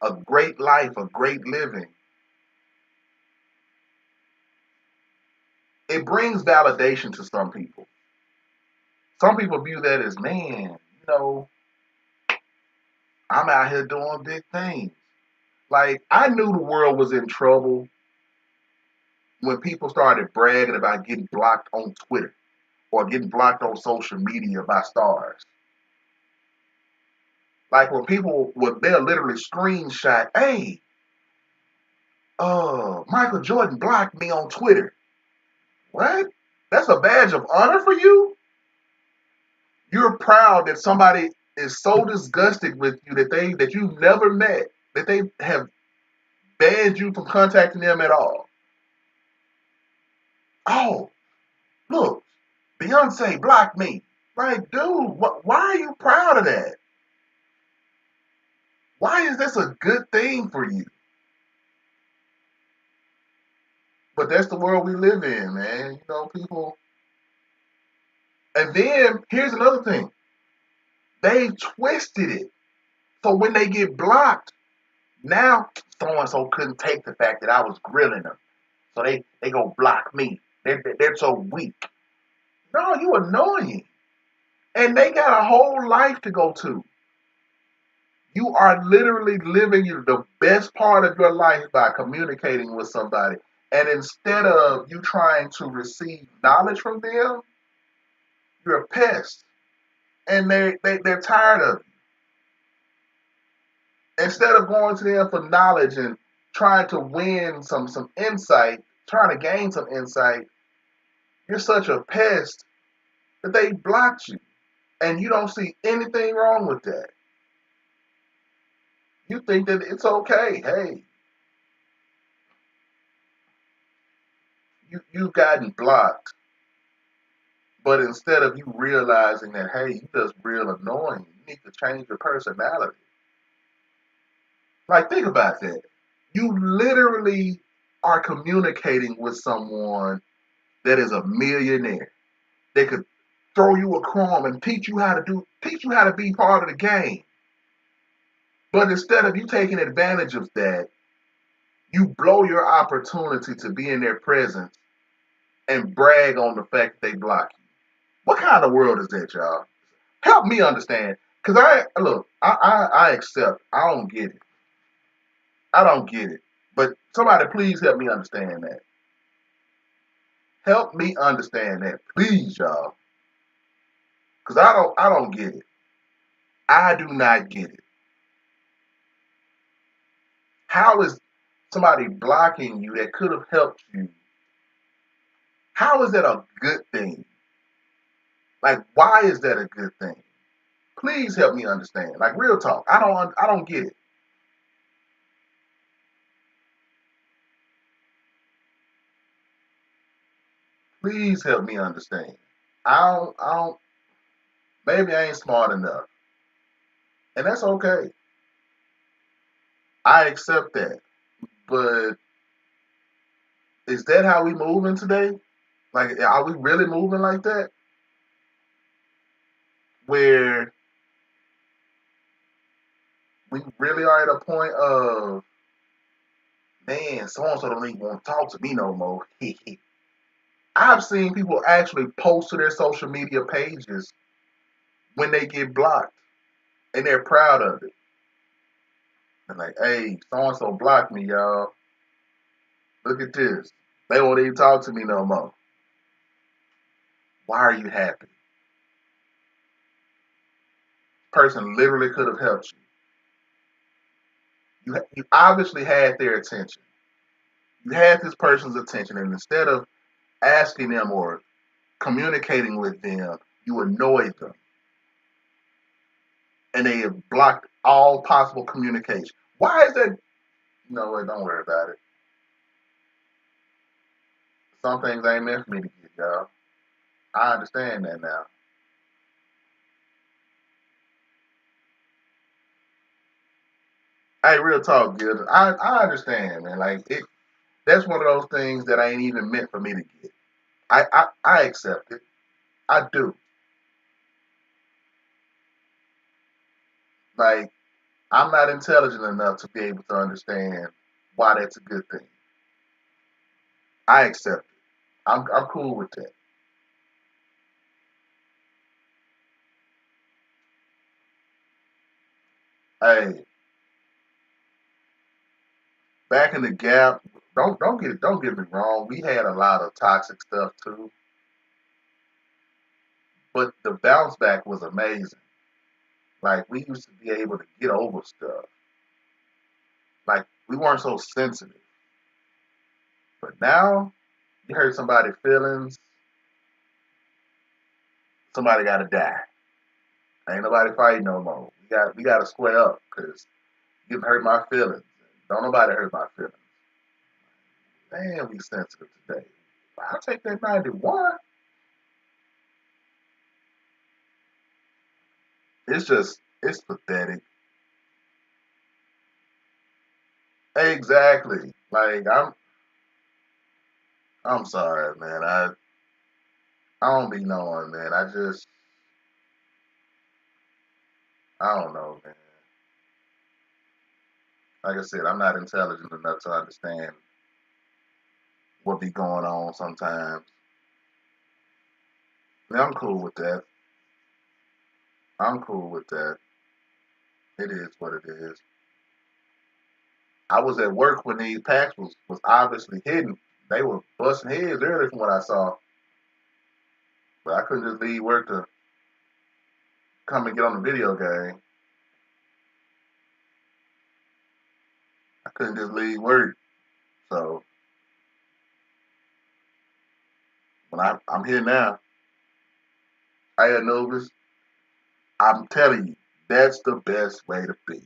a great life, a great living. It brings validation to some people. Some people view that as, man, I'm out here doing big things. Like, I knew the world was in trouble when people started bragging about getting blocked on Twitter or getting blocked on social media by stars. Like when people would they'll literally screenshot, hey, Michael Jordan blocked me on Twitter. What? That's a badge of honor for you? You're proud that somebody is so disgusted with you that you've never met, that they have banned you from contacting them at all. Oh, look, Beyonce blocked me. Like, dude, why are you proud of that? Why is this a good thing for you? But that's the world we live in, man. People. And then here's another thing. They twisted it. So when they get blocked, now so and so couldn't take the fact that I was grilling them. So they go block me. They're so weak. No, you annoying. And they got a whole life to go to. You are literally living the best part of your life by communicating with somebody. And instead of you trying to receive knowledge from them, you're a pest. And they're tired of you. Instead of going to them for knowledge and trying to win some insight, trying to gain some insight, you're such a pest that they blocked you. And you don't see anything wrong with that. You think that it's okay. Hey, you've gotten blocked. But instead of you realizing that, hey, you just real annoying, you need to change your personality. Like, think about that. You literally are communicating with someone that is a millionaire. They could throw you a crumb and teach you how to be part of the game. But instead of you taking advantage of that, you blow your opportunity to be in their presence and brag on the fact that they block you. What kind of world is that, y'all? Help me understand. Cause I accept. I don't get it. I don't get it. But somebody please help me understand that. Help me understand that, please, y'all. Cause I don't get it. I do not get it. How is somebody blocking you that could have helped you? How is that a good thing? Like, why is that a good thing? Please help me understand. Like, real talk. I don't get it. Please help me understand. I don't, maybe I ain't smart enough. And that's okay. I accept that. But is that how we moving today? Like, are we really moving like that? Where we really are at a point of, man, so and so don't even want to talk to me no more. I've seen people actually post to their social media pages when they get blocked, and they're proud of it. And like, hey, so and so blocked me, y'all. Look at this. They won't even talk to me no more. Why are you happy? Person literally could have helped you. You obviously had their attention. You had this person's attention, and instead of asking them or communicating with them, you annoyed them, and they have blocked all possible communication. Why is that? No, don't worry about it. Some things ain't meant for me to get, y'all. I understand that now. Hey, real talk, Gil. I understand, man. Like it, that's one of those things that ain't even meant for me to get. I accept it. I do. Like I'm not intelligent enough to be able to understand why that's a good thing. I accept it. I'm cool with that. Hey, back in the gap, don't get me wrong. We had a lot of toxic stuff too, but the bounce back was amazing. Like we used to be able to get over stuff. Like we weren't so sensitive. But now you hurt somebody's feelings, somebody got to die. Ain't nobody fighting no more. We got to square up because you hurt my feelings. Don't nobody hurt my feelings. Man, we sensitive today. I take that 91. It's pathetic. Exactly. Like I'm sorry, man. I don't be knowing, man. I don't know, man. Like I said, I'm not intelligent enough to understand what be going on sometimes. Yeah, I'm cool with that. I'm cool with that. It is what it is. I was at work when these packs was obviously hidden. They were busting heads earlier from what I saw, but I couldn't just leave work to come and get on the video game. I couldn't just leave work. So when I'm here now, I had Novus. I'm telling you, that's the best way to be.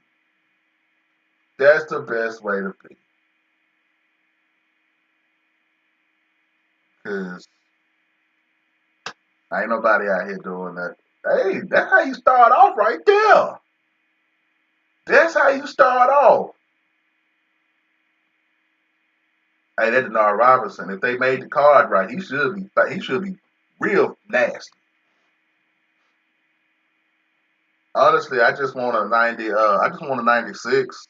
That's the best way to be. Cause ain't nobody out here doing that. Hey, that's how you start off right there. That's how you start off. Hey, that Denard Robinson. If they made the card right, he should be real nasty. Honestly, I just want a 90. I just want a 96.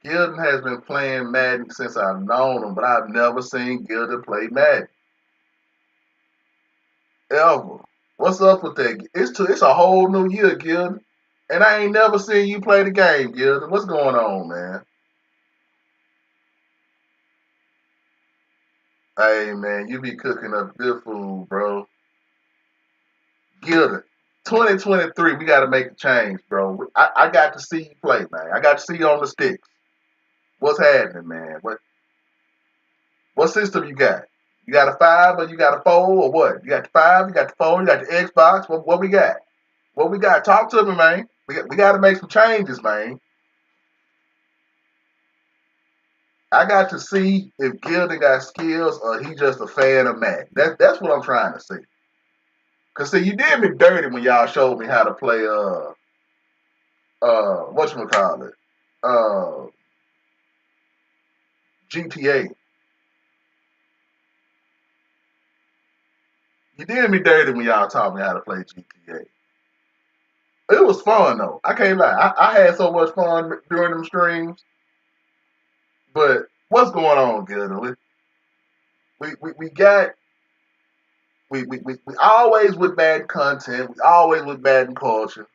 Gilden has been playing Madden since I've known him, but I've never seen Gilden play Madden ever. What's up with that? It's a whole new year, Gilden, and I ain't never seen you play the game, Gilden. What's going on, man? Hey, man, you be cooking up good food, bro. Gilden, 2023, we got to make a change, bro. I got to see you play, man. I got to see you on the sticks. What's happening, man? What system you got? You got a five or you got a four or what? You got the five, you got the four, you got the Xbox. What we got? What we got? Talk to me, man. We got to make some changes, man. I got to see if Gilden got skills or he just a fan of Mac. That's what I'm trying to see. Cause see, you did me dirty when y'all showed me how to play whatchamacallit? Uh GTA. You did me dirty when y'all taught me how to play GTA. It was fun though. I can't lie. I had so much fun during them streams. But what's going on, Gilda? We got we always with bad content. We always with bad culture.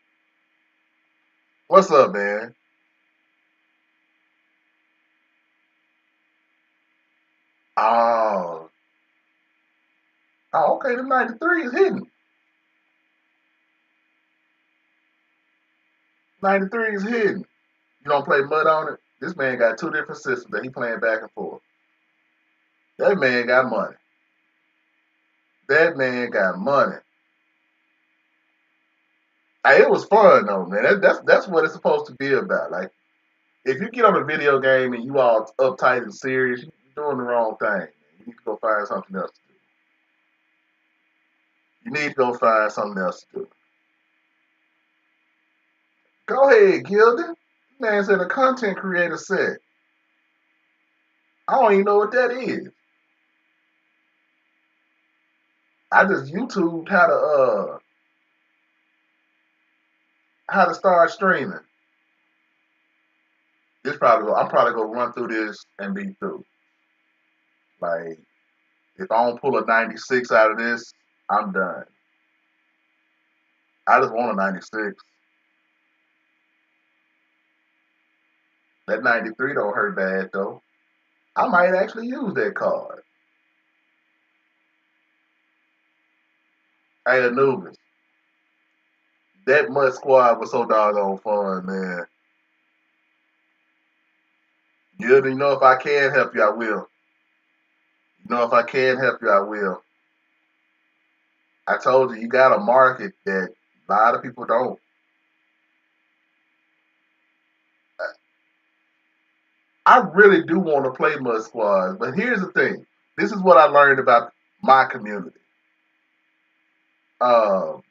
What's up, man? Oh, okay. The 93 is hidden. 93 is hidden. You don't play mud on it. This man got two different systems that he playing back and forth. That man got money. That man got money. Hey, it was fun though, man. That's what it's supposed to be about. Like if you get on a video game and you all uptight and serious, you're doing the wrong thing. Man. You need to go find something else to do. You need to go find something else to do. Go ahead, Gildan. Man said a content creator said. I don't even know what that is. I just YouTubed how to start streaming. I'm probably gonna run through this and be through. Like if I don't pull a 96 out of this, I'm done. I just want a 96. That 93 don't hurt bad though. I might actually use that card. Hey, Anubis, that Mud Squad was so doggone fun, man. You know if I can help you, I will. You know if I can help you, I will. I told you, you got a market that a lot of people don't. I really do want to play Mud Squads, but here's the thing. This is what I learned about my community. Um,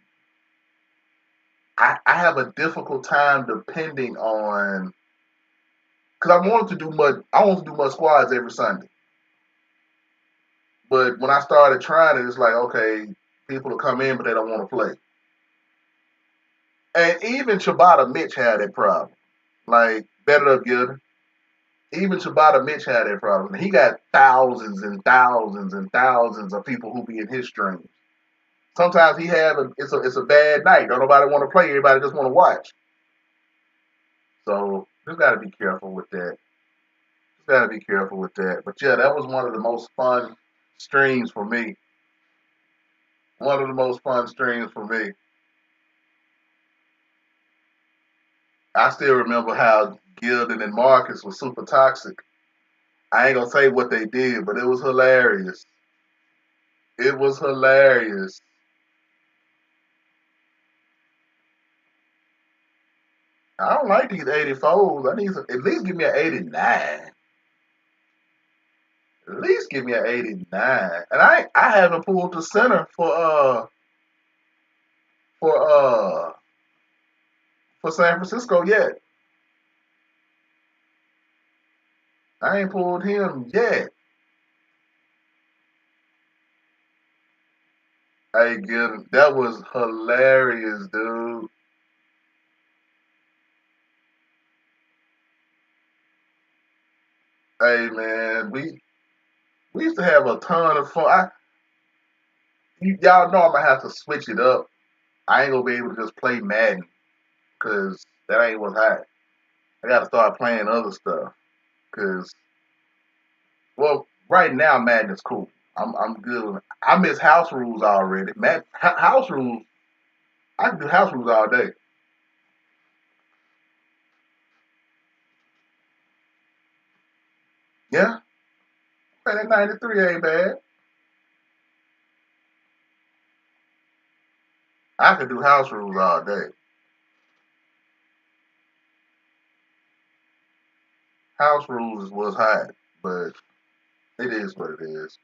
I have a difficult time depending on because I want to do Mud Squads every Sunday. But when I started trying it, it's like okay, people will come in, but they don't want to play. And even Chabada Mitch had that problem. Like, better up, Gilda. Even Chabada Mitch had that problem. He got thousands and thousands and thousands of people who be in his streams. Sometimes it's a bad night. Don't nobody want to play. Everybody just want to watch. So just got to be careful with that. Just got to be careful with that. But yeah, that was one of the most fun streams for me. One of the most fun streams for me. I still remember how Gildan and Marcus was super toxic. I ain't gonna say what they did, but it was hilarious. It was hilarious. I don't like these 84s. I need at least give me an 89. At least give me an 89. And I haven't pulled the center for for San Francisco yet. I ain't pulled him yet. Hey, Gil, that was hilarious, dude. Hey, man, we used to have a ton of fun. Y'all know I'm gonna have to switch it up. I ain't gonna be able to just play Madden because that ain't what's hot. I gotta start playing other stuff because, well, right now Madden is cool. I'm good. I miss house rules already. House rules. I can do house rules all day. Yeah, man, that 93 ain't bad. I could do house rules all day. House rules is what's hot, but it is what it is.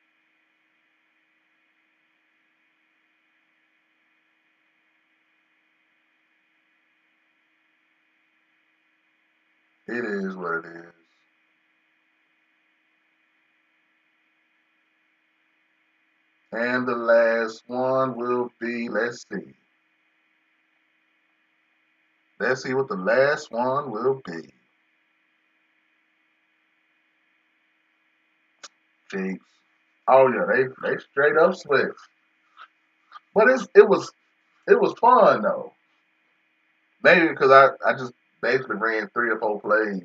It is what it is. And the last one will be, let's see what the last one will be. Chiefs. Oh yeah, they straight up slick. But it was fun though. Maybe because I just basically ran 3 or 4 plays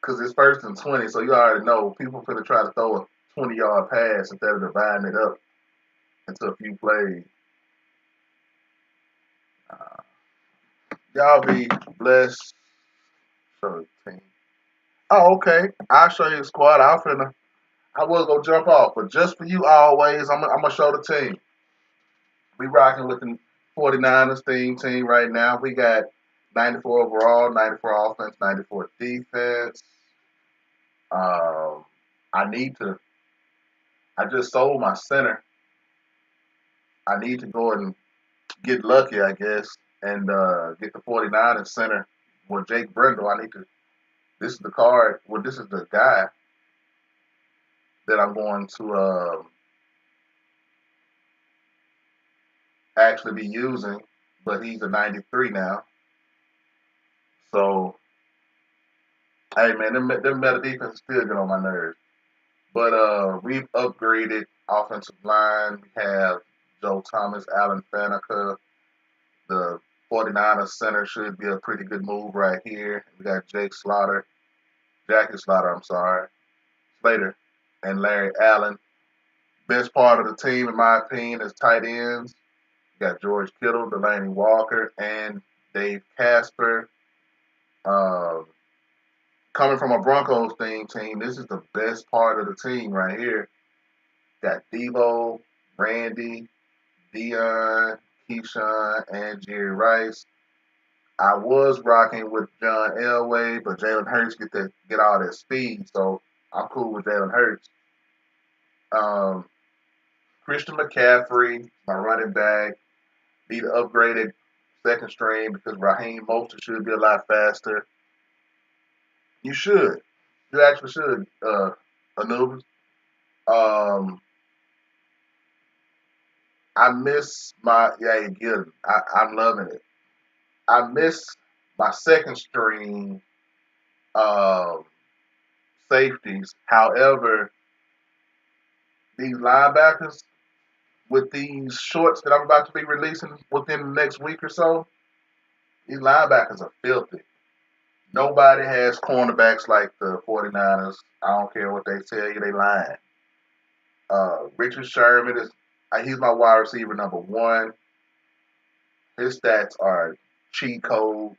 because it's first and 20, so you already know people finna try to throw a 20-yard pass instead of dividing it up into a few plays. Uh, y'all be blessed. Show the team. Oh, okay. I'll show you the squad. I was gonna jump off, but just for you always, I'm gonna show the team. We rocking with the 49ers team right now. We got 94 overall, 94 offense, 94 defense. Um, I need to. I just sold my center. I need to go and get lucky, I guess, and get the 49ers center with Jake Brendel. I need to. This is the card. Well, this is the guy that I'm going to actually be using, but he's a 93 now. So, hey man, them meta defense still get on my nerves. But we've upgraded offensive line. We have Joe Thomas, Alan Faneca. The 49ers center should be a pretty good move right here. We got Jackie Slaughter, I'm sorry, Slater, and Larry Allen. Best part of the team, in my opinion, is tight ends. You got George Kittle, Delaney Walker, and Dave Casper. Um, Coming from a Broncos team, this is the best part of the team right here. Got Devo, Randy, Dion, Keyshawn, and Jerry Rice. I was rocking with John Elway, but Jalen Hurts get all that speed, so I'm cool with Jalen Hurts. Um, Christian McCaffrey, my running back, need an upgraded second string because Raheem Mostert should be a lot faster. You should. You actually should, Anubis. Um, I miss my yeah, again. I'm loving it. I miss my second string um, safeties. However, these linebackers with these shorts that I'm about to be releasing within the next week or so, these linebackers are filthy. Nobody has cornerbacks like the 49ers. I don't care what they tell you, they lying. Richard Sherman he's my wide receiver number one. His stats are cheat code.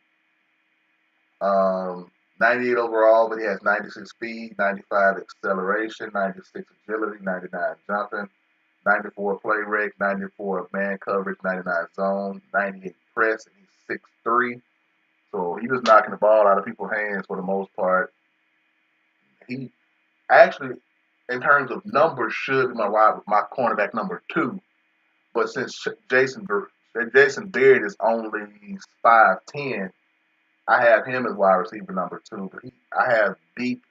98 overall, but he has 96 speed, 95 acceleration, 96 agility, 99 jumping, 94 play rate, 94 man coverage, 99 zone, 98 press, and he's 6'3". So he was knocking the ball out of people's hands for the most part. He actually, in terms of numbers, should be my cornerback number two. But since Jason Beard is only 5'10", I have him as wide receiver number two. But I have deep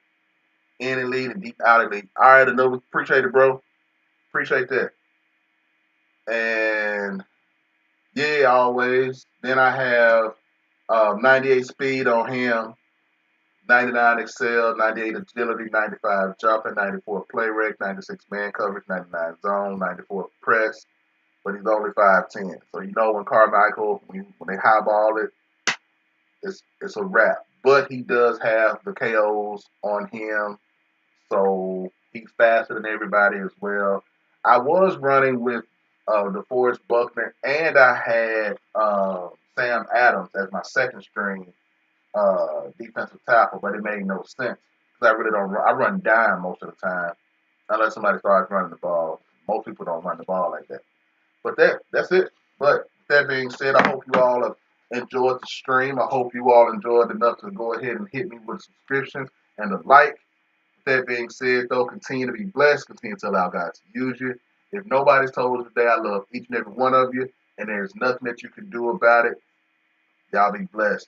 in elite and deep out elite. All right, Anubis, appreciate it, bro. Appreciate that. And yeah, always. Then I have 98 speed on him, 99 excel, 98 agility, 95 jumping, 94 play rate, 96 man coverage, 99 zone, 94 press. But he's only 5'10". So you know when Carmichael, when they highball it, it's a wrap. But he does have the KOs on him, so he's faster than everybody as well. I was running with DeForest Buckner, and I had Sam Adams as my second string defensive tackle, but it made no sense because I really don't. I run dime most of the time unless somebody starts running the ball. Most people don't run the ball like that. But that's it. But that being said, I hope you all have enjoyed the stream. I hope you all enjoyed enough to go ahead and hit me with a subscription and a like. That being said, though, continue to be blessed. Continue to allow God to use you. If nobody's told you today, I love each and every one of you, and there's nothing that you can do about it. Y'all be blessed.